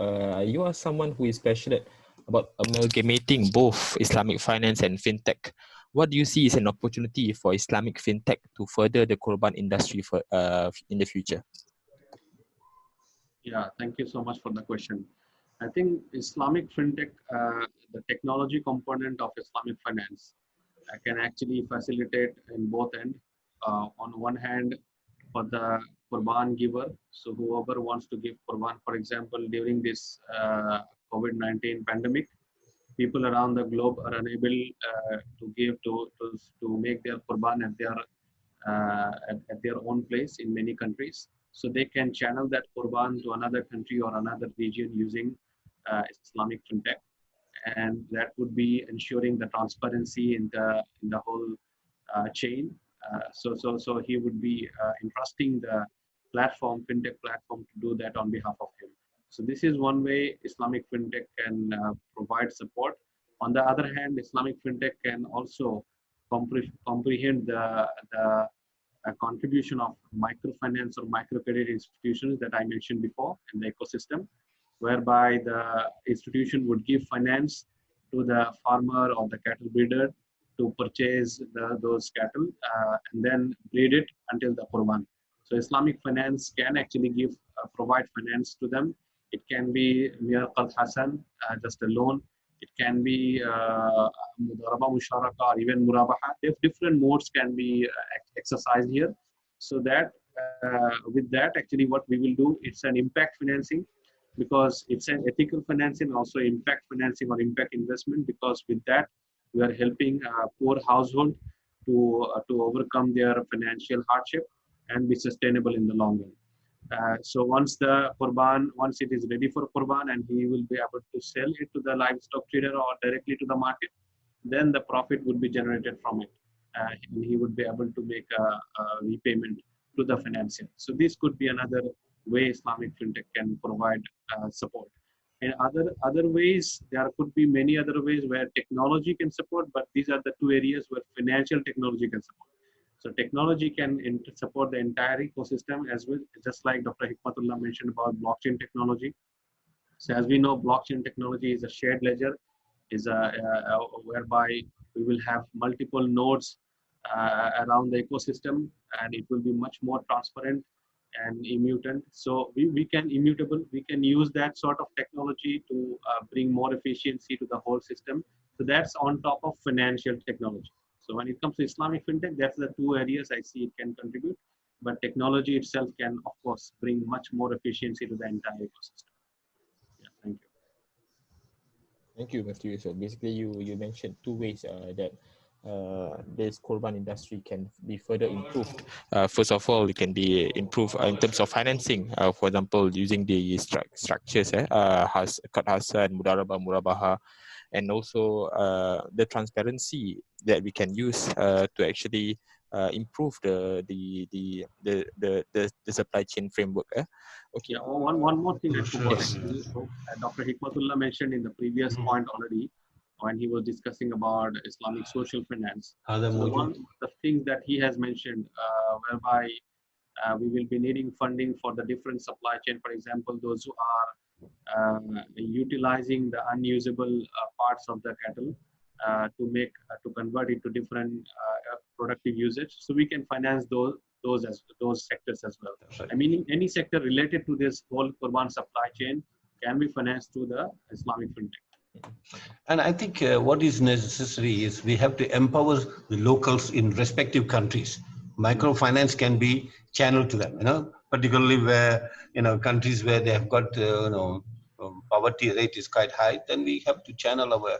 you are someone who is passionate about amalgamating both Islamic finance and fintech. What do you see as an opportunity for Islamic fintech to further the Qurban industry for in the future? Yeah, thank you so much for the question. I think Islamic fintech, the technology component of Islamic finance, can actually facilitate in both ends. On one hand, for the Qurban giver, so whoever wants to give Qurban, for example, during this COVID-19 pandemic, people around the globe are unable to give to make their Qurban at their own place in many countries. So they can channel that Qurban to another country or another region using Islamic fintech, and that would be ensuring the transparency in the whole chain. So he would be entrusting the fintech platform, to do that on behalf of him. So this is one way Islamic fintech can provide support. On the other hand, Islamic fintech can also comprehend the contribution of microfinance or microcredit institutions that I mentioned before in the ecosystem, whereby the institution would give finance to the farmer or the cattle breeder to purchase those cattle and then breed it until the Qurban. So Islamic finance can actually provide finance to them. It can be mere qard hasan, just a loan. It can be mudaraba musharaka, or even murabaha. Different modes can be exercised here. So that with that, actually what we will do, it's an impact financing, because it's an ethical financing, also impact financing or impact investment, because with that we are helping poor household to overcome their financial hardship and be sustainable in the long run. So once it is ready for Qurban and he will be able to sell it to the livestock trader or directly to the market, then the profit would be generated from it, and he would be able to make a repayment to the financier. So this could be another way Islamic fintech can provide support. And other ways, there could be many other ways where technology can support, but these are the two areas where financial technology can support. So technology can support the entire ecosystem as well, just like Dr. Hikmatullah mentioned about blockchain technology. So as we know, blockchain technology is a shared ledger, whereby we will have multiple nodes around the ecosystem, and it will be much more transparent and immutant. So we can immutable, we can use that sort of technology to bring more efficiency to the whole system. So that's on top of financial technology. So when it comes to Islamic fintech, that's the two areas I see it can contribute. But technology itself can, of course, bring much more efficiency to the entire ecosystem. Yeah, thank you. Thank you, Mufti Yousof. Basically, you mentioned two ways that this Qurban industry can be further improved. First of all, it can be improved in terms of financing. For example, using the structures, Qad Hasan, Mudarabah, Murabaha, and also the transparency that we can use to actually improve the supply chain framework. Okay. Yeah, one more thing I forgot actually. So, Dr. Hikmatullah mentioned in the previous point already when he was discussing about Islamic social finance. So the things that he has mentioned, whereby we will be needing funding for the different supply chain. For example, those who are utilizing the unusable parts of the cattle to convert it to different productive usage. So we can finance those sectors as well. I mean, any sector related to this whole Qurban supply chain can be financed through the Islamic fintech. And I think what is necessary is we have to empower the locals in respective countries. Microfinance can be channeled to them, particularly where, countries where they have got, poverty rate is quite high, then we have to channel our,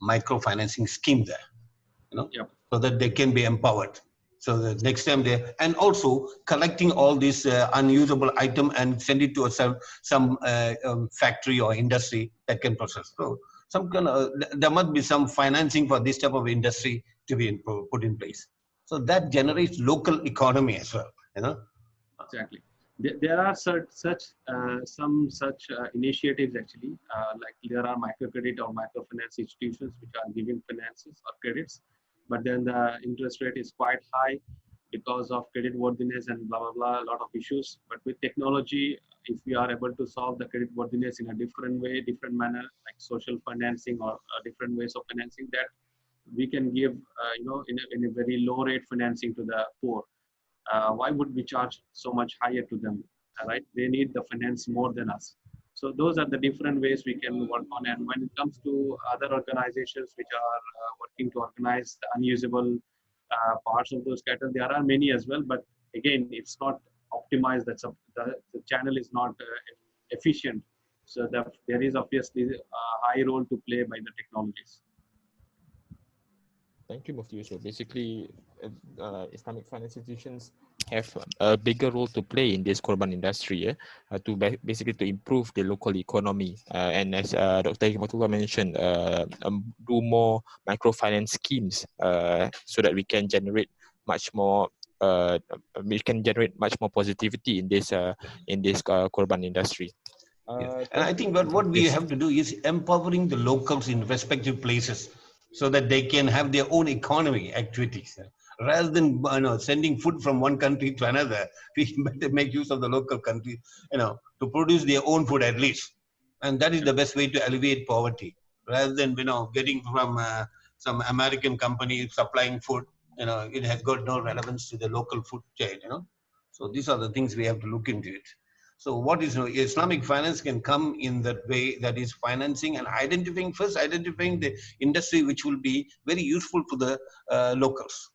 microfinancing scheme there, so that they can be empowered. So the next time and also collecting all this unusable item and send it to some factory or industry that can process. So there must be some financing for this type of industry to be put in place. So that generates local economy as well, Exactly. There are some such initiatives actually, like there are microcredit or microfinance institutions which are giving finances or credits, but then the interest rate is quite high because of credit worthiness and blah, blah, blah, a lot of issues. But with technology, if we are able to solve the credit worthiness in a different way, different manner, like social financing or different ways of financing, that we can give, in a very low rate financing to the poor. Why would we charge so much higher to them, right? They need the finance more than us. So those are the different ways we can work on. And when it comes to other organizations which are working to organize the unusable parts of those cattle, there are many as well. But again, it's not optimized. The channel is not efficient. So there is obviously a high role to play by the technologies. Thank you, Mufti Yousof. Basically, Islamic finance institutions have a bigger role to play in this Qurban industry, basically to improve the local economy. And as Dr. Hikmatullah mentioned, do more microfinance schemes so that we can generate much more. We can generate much more positivity in this Qurban industry. And I think what we have to do is empowering the locals in respective places, so that they can have their own economy activities. Rather than sending food from one country to another, we better make use of the local country, to produce their own food at least. And that is the best way to alleviate poverty. Rather than getting from some American company supplying food, it has got no relevance to the local food chain. So these are the things we have to look into it. So what is Islamic finance can come in that way, that is financing and identifying the industry which will be very useful to the locals,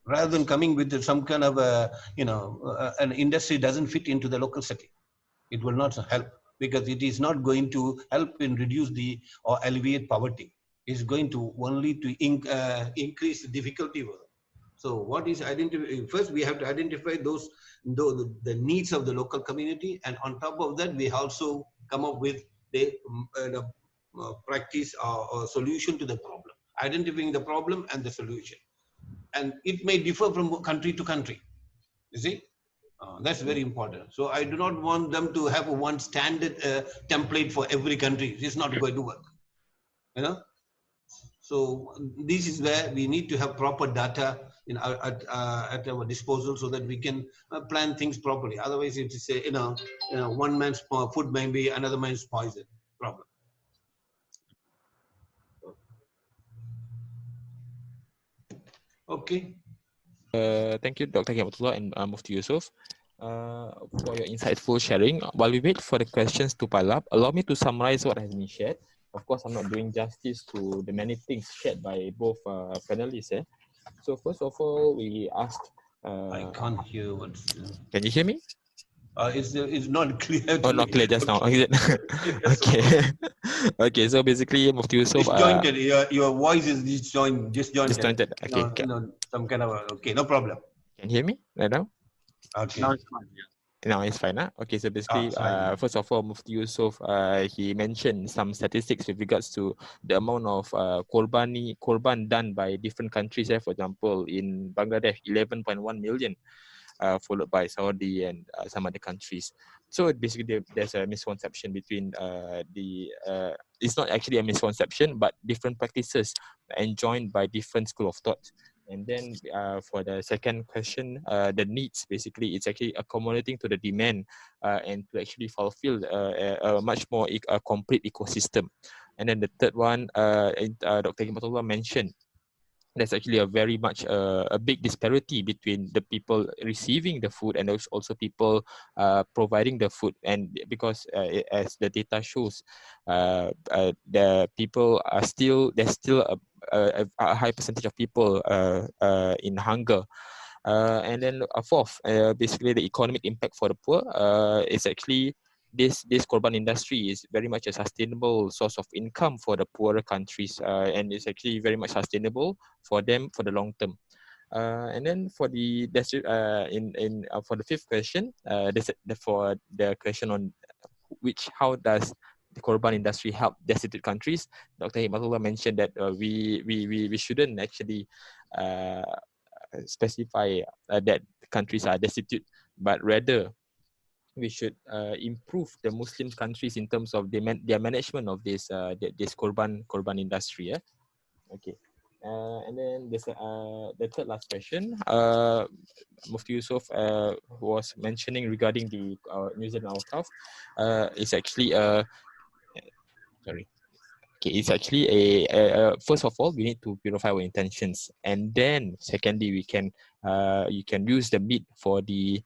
rather than coming with some kind of an industry doesn't fit into the local setting. It will not help, because it is not going to help in reduce or alleviate poverty. It's going to only to increase the difficulty for them. So what is first we have to identify the needs of the local community, and on top of that we also come up with the practice or solution to the problem, identifying the problem and the solution. And it may differ from country to country, you see. That's very important. So I do not want them to have one standard template for every country. It's not going to work, So this is where we need to have proper data at our disposal, so that we can plan things properly. Otherwise, it is one man's food may be another man's poison problem. Okay. Thank you, Dr. Hikmatullah and Mufti Yousof, for your insightful sharing. While we wait for the questions to pile up, allow me to summarize what has been shared. Of course, I'm not doing justice to the many things shared by both panelists. So first of all, we asked. I can't hear what's. Can you hear me? It's not clear. Oh, not clear just now. Okay. Okay. Okay. So basically, Mufti Yousof. Disjointed. Your voice is disjointed. Disjointed. Okay. Some kind of okay. No problem. Can you hear me right now? Okay. Now it's fine. Yeah. Now it's fine. Okay, so basically, first of all, Mufti Yousof, he mentioned some statistics with regards to the amount of Qurban done by different countries. For example, in Bangladesh, 11.1 million, followed by Saudi and some other countries. So basically, there's a misconception between it's not actually a misconception, but different practices enjoined by different school of thought. And then for the second question, the needs, basically, it's actually accommodating to the demand and to actually fulfill a much more complete ecosystem. And then the third one, Dr. Hikmatullah mentioned, there's actually a very much a big disparity between the people receiving the food and also people providing the food. And because as the data shows, the people are there's still a high percentage of people in hunger. And then fourth, basically the economic impact for the poor is actually this Qurban industry is very much a sustainable source of income for the poorer countries, and it's actually very much sustainable for them for the long term. And then for the for the fifth question, for the question on how does the Qurban industry help destitute countries, Dr. Hikmatullah mentioned that we shouldn't actually specify that countries are destitute, but rather we should improve the Muslim countries in terms of their management of this Qurban industry. Yeah? Okay. And then there's the third last question. Mufti Yousof was mentioning regarding the New Zealand Awqaf. It's actually sorry. Okay, it's actually first of all, we need to purify our intentions, and then secondly, you can use the meat for the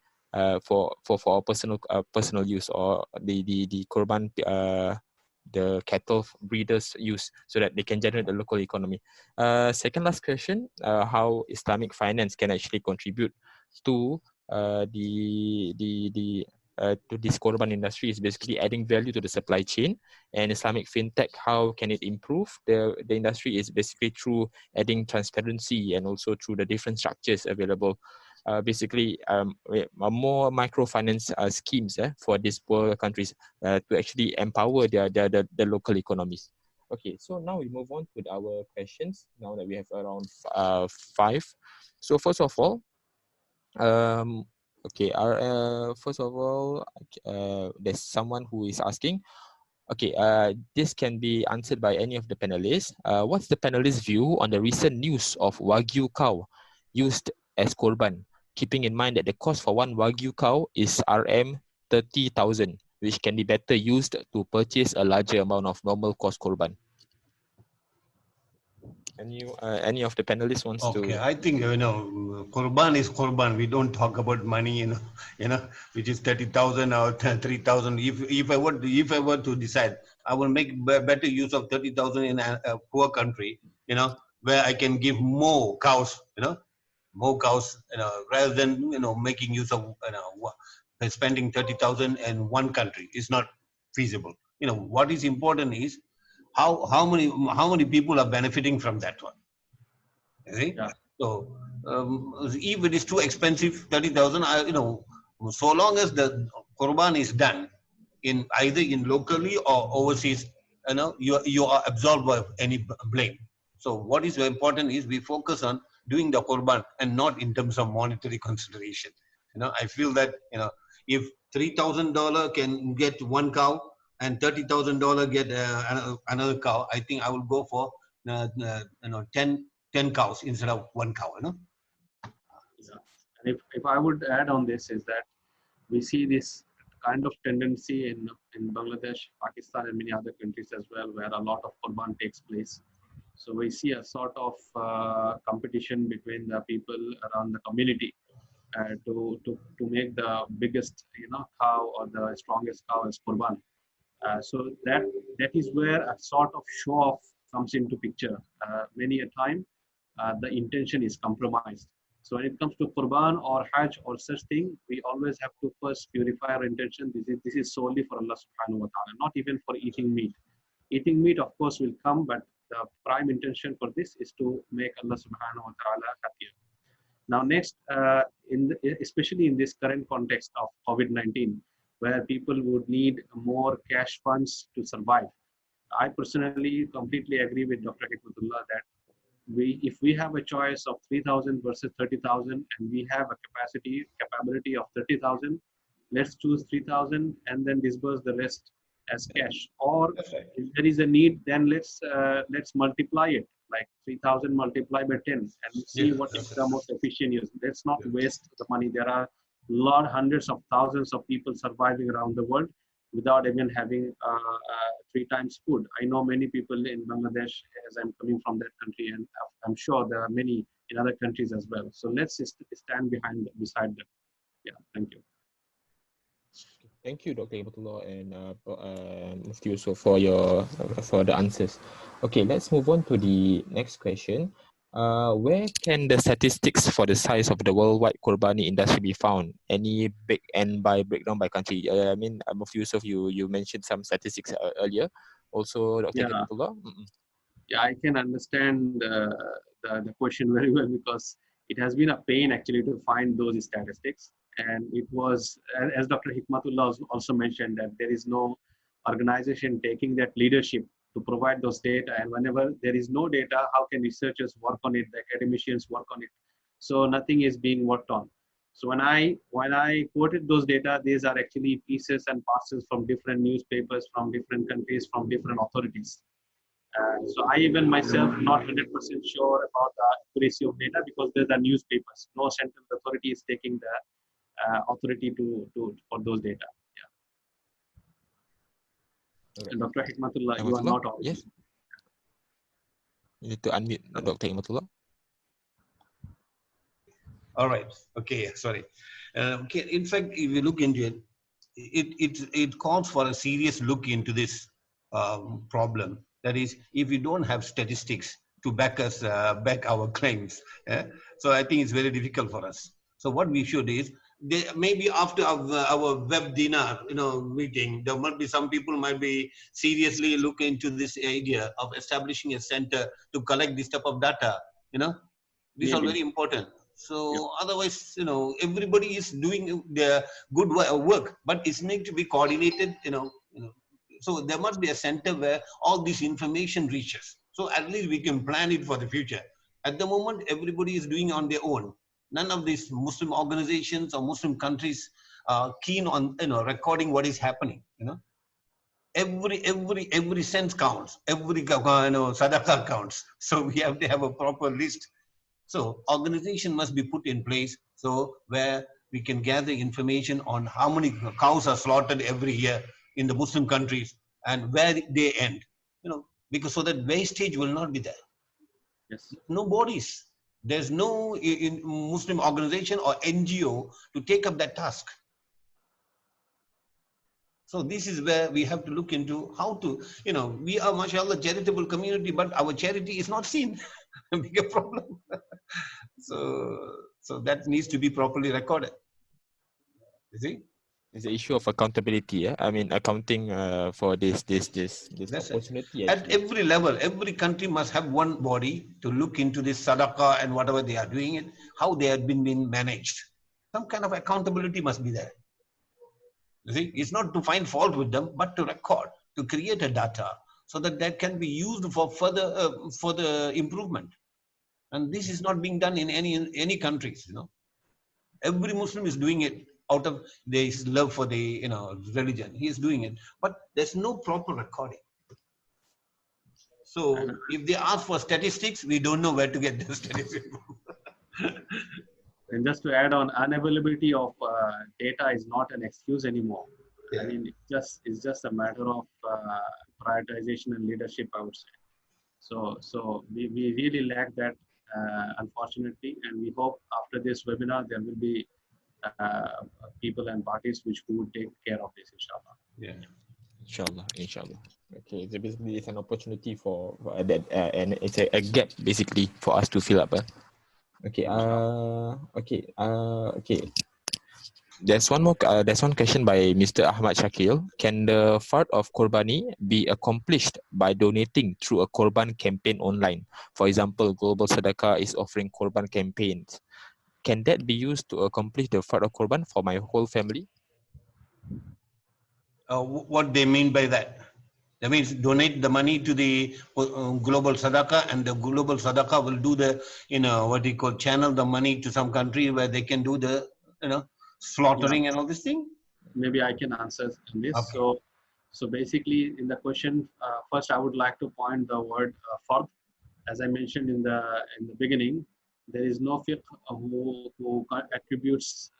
for our personal use, or the Qurban the cattle breeders use, so that they can generate the local economy. Second last question, how Islamic finance can actually contribute to to this Qurban industry is basically adding value to the supply chain. And Islamic fintech, how can it improve the industry, is basically through adding transparency and also through the different structures available. Basically, more microfinance schemes for these poor countries to actually empower the local economies. Okay, so now we move on to our questions, now that we have around 5. So first of all, okay, first of all, there's someone who is asking, okay, this can be answered by any of the panelists. What's the panelists' view on the recent news of Wagyu cow used as Qurban, keeping in mind that the cost for one Wagyu cow is RM 30,000, which can be better used to purchase a larger amount of normal cost Qurban? Any of the panelists wants to? Okay, I think Qurban is Qurban. We don't talk about money, which is 30,000 or 3,000. If I were to decide, I will make better use of 30,000 in a poor country, where I can give more cows, rather than making use of spending 30,000 in one country. It's not feasible. What is important is how many people are benefiting from that one. Right? Yeah. So if it is too expensive, 30,000, so long as the Qurban is done in either in locally or overseas, you are absolved of any blame. So what is important is we focus on doing the Qurban and not in terms of monetary consideration. I feel that if $3,000 can get one cow and $30,000 get another cow, I think I will go for 10 cows instead of one cow. Yeah. And if I would add on this, is that we see this kind of tendency in Bangladesh, Pakistan, and many other countries as well, where a lot of Qurban takes place. So we see a sort of competition between the people around the community to make the biggest cow or the strongest cow as Qurban. So that is where a sort of show off comes into picture. Many a time, the intention is compromised. So when it comes to Qurban or Hajj or such thing, we always have to first purify our intention. This is solely for Allah Subhanahu wa Taala, not even for eating meat. Eating meat, of course, will come, but the prime intention for this is to make Allah Subhanahu wa Taala happier. Now, next, especially in this current context of COVID-19, where people would need more cash funds to survive, I personally completely agree with Dr. Hikmatullah that if we have a choice of 3,000 versus 30,000, and we have a capability of 30,000, let's choose 3,000 and then disburse the rest as cash. Or if there is a need, then let's multiply it, like 3,000 multiplied by 10, and see what is the most efficient use. Let's not waste the money. There are hundreds of thousands of people surviving around the world without even having 3 times food. I know many people in Bangladesh, as I'm coming from that country, and I'm sure there are many in other countries as well. So let's stand beside them. Yeah, thank you. Thank you, Dr. Hikmatullah and Mufti Yousof for the answers. Okay, let's move on to the next question. Where can the statistics for the size of the worldwide Qurbani industry be found? Any breakdown by country? I mean, Mufti Yousof, you mentioned some statistics earlier. Also, Dr. Hikmatullah. Yeah, I can understand the question very well, because it has been a pain actually to find those statistics. And it was, as Dr. Hikmatullah also mentioned, that there is no organization taking that leadership to provide those data. And whenever there is no data, how can researchers work on it, the academicians work on it? So nothing is being worked on. So when I quoted those data, these are actually pieces and parcels from different newspapers, from different countries, from different authorities. So I even myself not 100% sure about the accuracy of data, because there's the newspapers. No central authority is taking the authority for those data. Yeah. And Dr. Hikmatullah, you are not audible. Yes. You need to unmute Dr. Hikmatullah. All right. Okay. Sorry. Okay. In fact, if you look into it, it calls for a serious look into this problem. That is, if we don't have statistics to back our claims, so I think it's very difficult for us. So what we should is, maybe after our web dinner, meeting, there might be some people might be seriously looking into this idea of establishing a center to collect this type of data. These are very important. So otherwise, everybody is doing their good work, but it needs to be coordinated. So there must be a center where all this information reaches. So at least we can plan it for the future. At the moment, everybody is doing on their own. None of these Muslim organizations or Muslim countries are keen on recording what is happening. Every cent counts. Every sadaqah counts. So we have to have a proper list. So organization must be put in place, so where we can gather information on how many cows are slaughtered every year in the Muslim countries and where they end, because so that wastage will not be there. Yes. No bodies. There's no Muslim organization or NGO to take up that task. So this is where we have to look into how to, we are, mashallah, charitable community, but our charity is not seen. A bigger problem. So that needs to be properly recorded. You see? It's the issue of accountability. Yeah? I mean, accounting for this opportunity. At every level, every country must have one body to look into this sadaqah and whatever they are doing it, how they have been managed. Some kind of accountability must be there. You see, it's not to find fault with them, but to record, to create a data so that can be used for further improvement. And this is not being done in any countries. Every Muslim is doing it out of his love for the religion. He is doing it, but there's no proper recording. So if they ask for statistics, we don't know where to get the statistics. And just to add on, unavailability of data is not an excuse anymore. I mean, it's just a matter of prioritization and leadership, I would say. So we really lack that, unfortunately, and we hope after this webinar there will be people and parties which would take care of this, inshallah. Yeah. Inshallah. Okay, so basically it's an opportunity for that, and it's a gap basically for us to fill up. Okay. Okay. There's one more. There's one question by Mr. Ahmad Shakil. Can the fard of Qurbani be accomplished by donating through a Qurban campaign online? For example, Global Sadaqah is offering Qurban campaigns. Can that be used to accomplish the fard of Qurban for my whole family? What they mean by that? That means donate the money to the global sadaqah, and the global sadaqah will do the, what you call, channel the money to some country where they can do the, slaughtering and all this thing. Maybe I can answer this. Okay. So basically, in the question, first I would like to point the word fard. As I mentioned in the beginning, there is no fiqh who attributes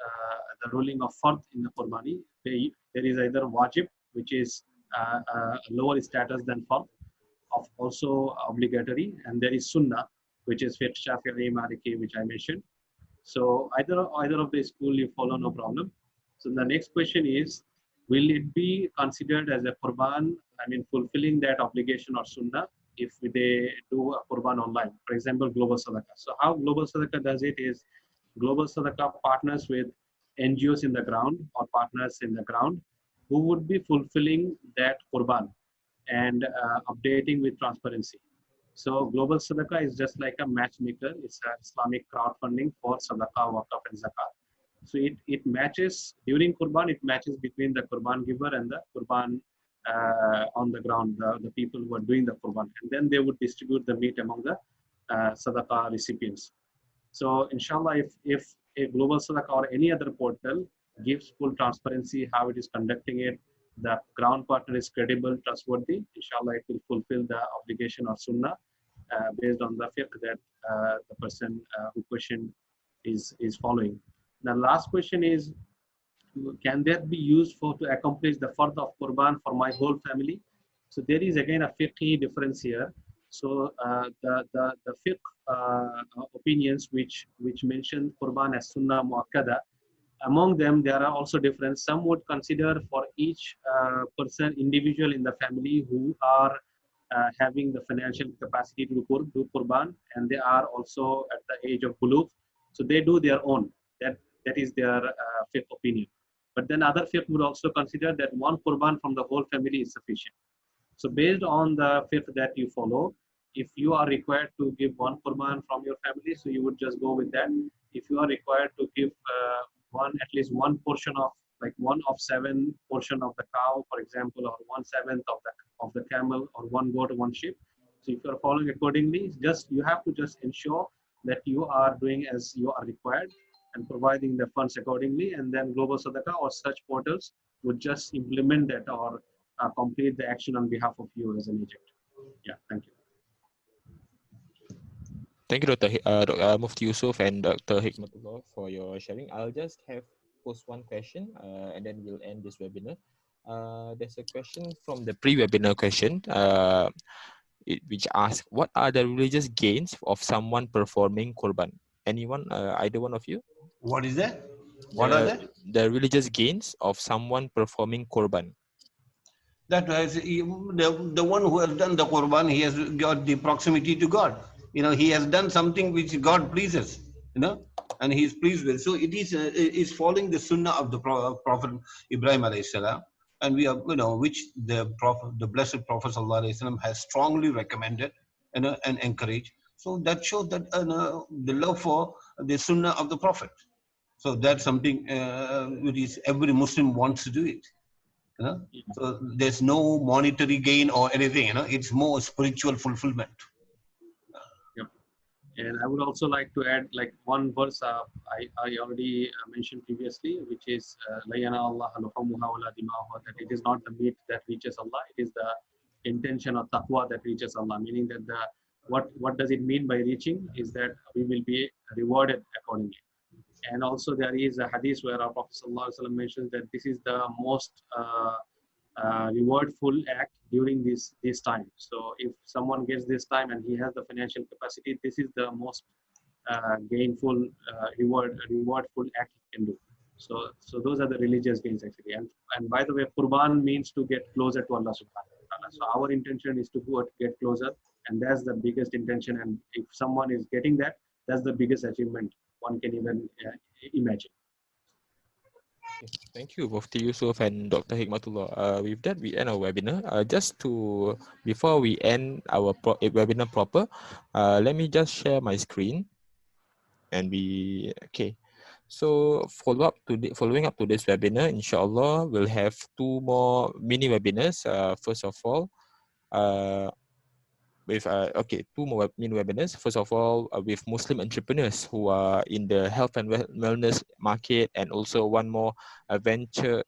the ruling of fard in the Qurbani. There is either wajib, which is lower status than fard, of also obligatory, and there is sunnah, which is fiqh Shafi'i, Maliki, which I mentioned. So either of the school you follow, no problem. So the next question is, will it be considered as a Qurban, I mean fulfilling that obligation or sunnah, if they do a Qurban online? For example, Global Sadaqah. So how Global Sadaqah does it is, Global Sadaqah partners with NGOs in the ground or partners in the ground who would be fulfilling that Qurban and updating with transparency. So Global Sadaqah is just like a matchmaker. It's an Islamic crowdfunding for Sadaqah, Waqf and Zakat. So it matches, during Qurban, it matches between the Qurban giver and the Qurban on the ground, the people who are doing the Qurban. And then they would distribute the meat among the Sadaqah recipients. So inshallah, if a Global Sadaqah or any other portal gives full transparency how it is conducting it, the ground partner is credible, trustworthy, inshallah it will fulfill the obligation of sunnah based on the fiqh that the person who questioned is following. The last question is, can that be used to accomplish the fard of Qurban for my whole family? So there is again a fiqhi difference here. So the fiqh opinions which mention Qurban as sunnah muakkada, among them there are also different. Some would consider for each person, individual in the family who are having the financial capacity to do Qurban, and they are also at the age of bulugh, so they do their own. That is their fiqh opinion. But then other fiqh would also consider that one Qurban from the whole family is sufficient. So based on the fiqh that you follow, if you are required to give one Qurban from your family, so you would just go with that. If you are required to give at least one portion of, like 1 of 7 portion of the cow, for example, or 1/7 of the camel, or one goat, one sheep. So if you are following accordingly, you have to just ensure that you are doing as you are required and providing the funds accordingly, and then Global Sadaqah or such portals would just implement that or complete the action on behalf of you as an agent. Yeah, thank you. Thank you, Dr. Mufti Yousof and Dr. Hikmatullah for your sharing. I'll just post one question and then we'll end this webinar. There's a question from the pre-webinar question which asks, what are the religious gains of someone performing Qurban? Anyone, either one of you? What is that? What are they? The religious gains of someone performing Qurban. That was the one who has done the Qurban, he has got the proximity to God. He has done something which God pleases, and he is pleased with. So it is following the sunnah of the Prophet Ibrahim alayhi salam, and we are, which the blessed Prophet sallallahu alaihi wasallam has strongly recommended and encouraged. So that shows that the love for the sunnah of the Prophet. So that's something which is every Muslim wants to do it. So there's no monetary gain or anything, it's more spiritual fulfillment. Yep. And I would also like to add like one verse I already mentioned previously, which is that it is not the meat that reaches Allah, it is the intention of taqwa that reaches Allah, meaning that what does it mean by reaching is that we will be rewarded accordingly. And also there is a hadith where our Prophet ﷺ mentions that this is the most rewardful act during this time. So if someone gets this time and he has the financial capacity, this is the most gainful, rewardful act he can do. So those are the religious gains actually. And by the way, Qurban means to get closer to Allah subhanahu wa ta'ala. So our intention is to get closer, and that's the biggest intention. And if someone is getting that, that's the biggest achievement one can even imagine. Thank you, Mufti Yousof and Dr. Hikmatullah. With that, we end our webinar. Before we end our webinar proper, let me just share my screen. So following up to this webinar, inshallah, we'll have 2 more mini webinars. First of all, with 2 more mini webinars. First of all, with Muslim entrepreneurs who are in the health and wellness market, and also one more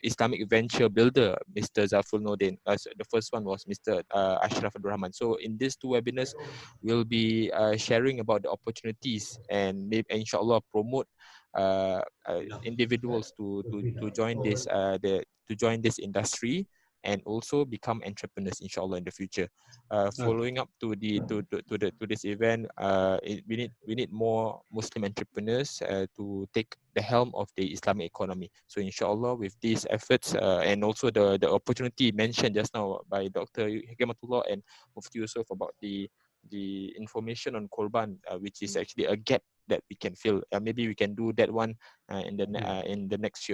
Islamic venture builder, Mr. Zafrul Nordin. The first one was Mr. Ashraf Abdul Rahman. So in these 2 webinars, we'll be sharing about the opportunities and maybe inshallah promote individuals to join this industry and also become entrepreneurs inshallah in the future. Following up to this event, we need more Muslim entrepreneurs to take the helm of the Islamic economy. So inshallah, with these efforts and also the opportunity mentioned just now by Dr. Hikmatullah and Mufti Yousof about the information on Qurban, which is actually a gap that we can fill. Maybe we can do that one in the next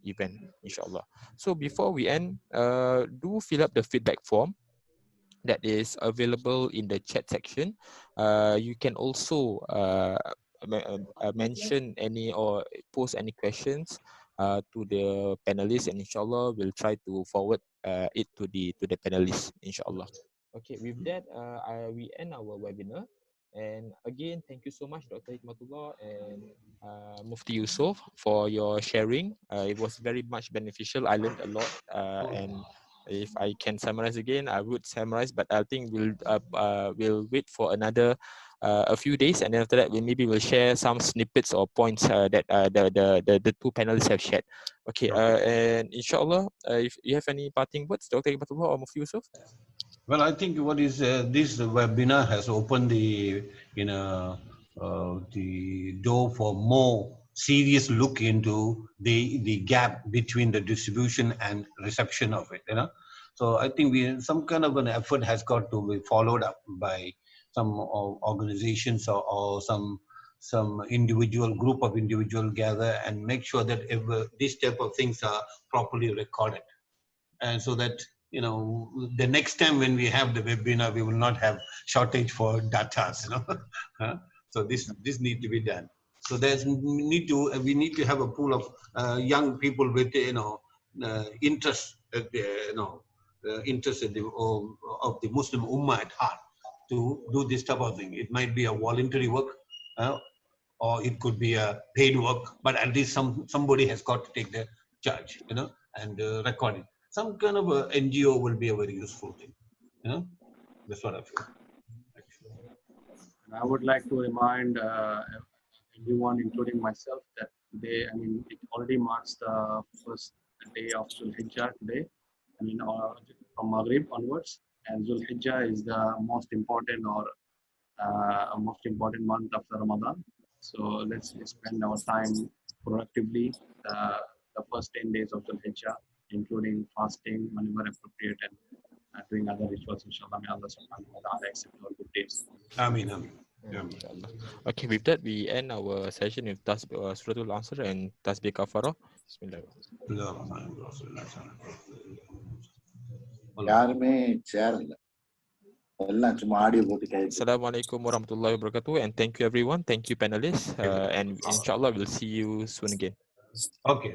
event, inshallah. So before we end, do fill up the feedback form that is available in the chat section. You can also mention any or post any questions to the panelists, and inshallah we'll try to forward it to the panelists, inshallah. Okay, with that, we end our webinar. And again, thank you so much, Dr. Hikmatullah and Mufti Yousof, for your sharing. It was very much beneficial. I learned a lot, and if I can summarize again, I would summarize, but I think we'll wait for another a few days, and then after that, we'll share some snippets or points that the 2 panelists have shared. Okay, and inshallah, if you have any parting words, Dr. Hikmatullah or Mufti Yousof? Well, I think what is this webinar has opened the door for more serious look into the gap between the distribution and reception of it. So I think some kind of an effort has got to be followed up by some organizations or some individual group of individual gather and make sure that these type of things are properly recorded, and so that the next time when we have the webinar, we will not have shortage for data. So this need to be done. So we need to have a pool of young people with interest, interest of the Muslim Ummah at heart to do this type of thing. It might be a voluntary work, or it could be a paid work, but at least somebody has got to take the charge, and record it. Some kind of a NGO will be a very useful thing. That's what I feel. And I would like to remind everyone, including myself, that today, it already marks the first day of Dhul Hijjah today. From Maghrib onwards, and Dhul Hijjah is the most important month after Ramadan. So let's spend our time productively the first 10 days of Dhul Hijjah, including fasting whenever appropriate and doing other rituals. Inshallah, may Allah subhanahu wa ta'ala accept our good deeds. Ameen. Okay, with that, we end our session with Suratul Ansar and Tasbih Kafarah. Assalamualaikum warahmatullahi wabarakatuh, and thank you everyone. Thank you panelists, and inshallah we'll see you soon again. Okay.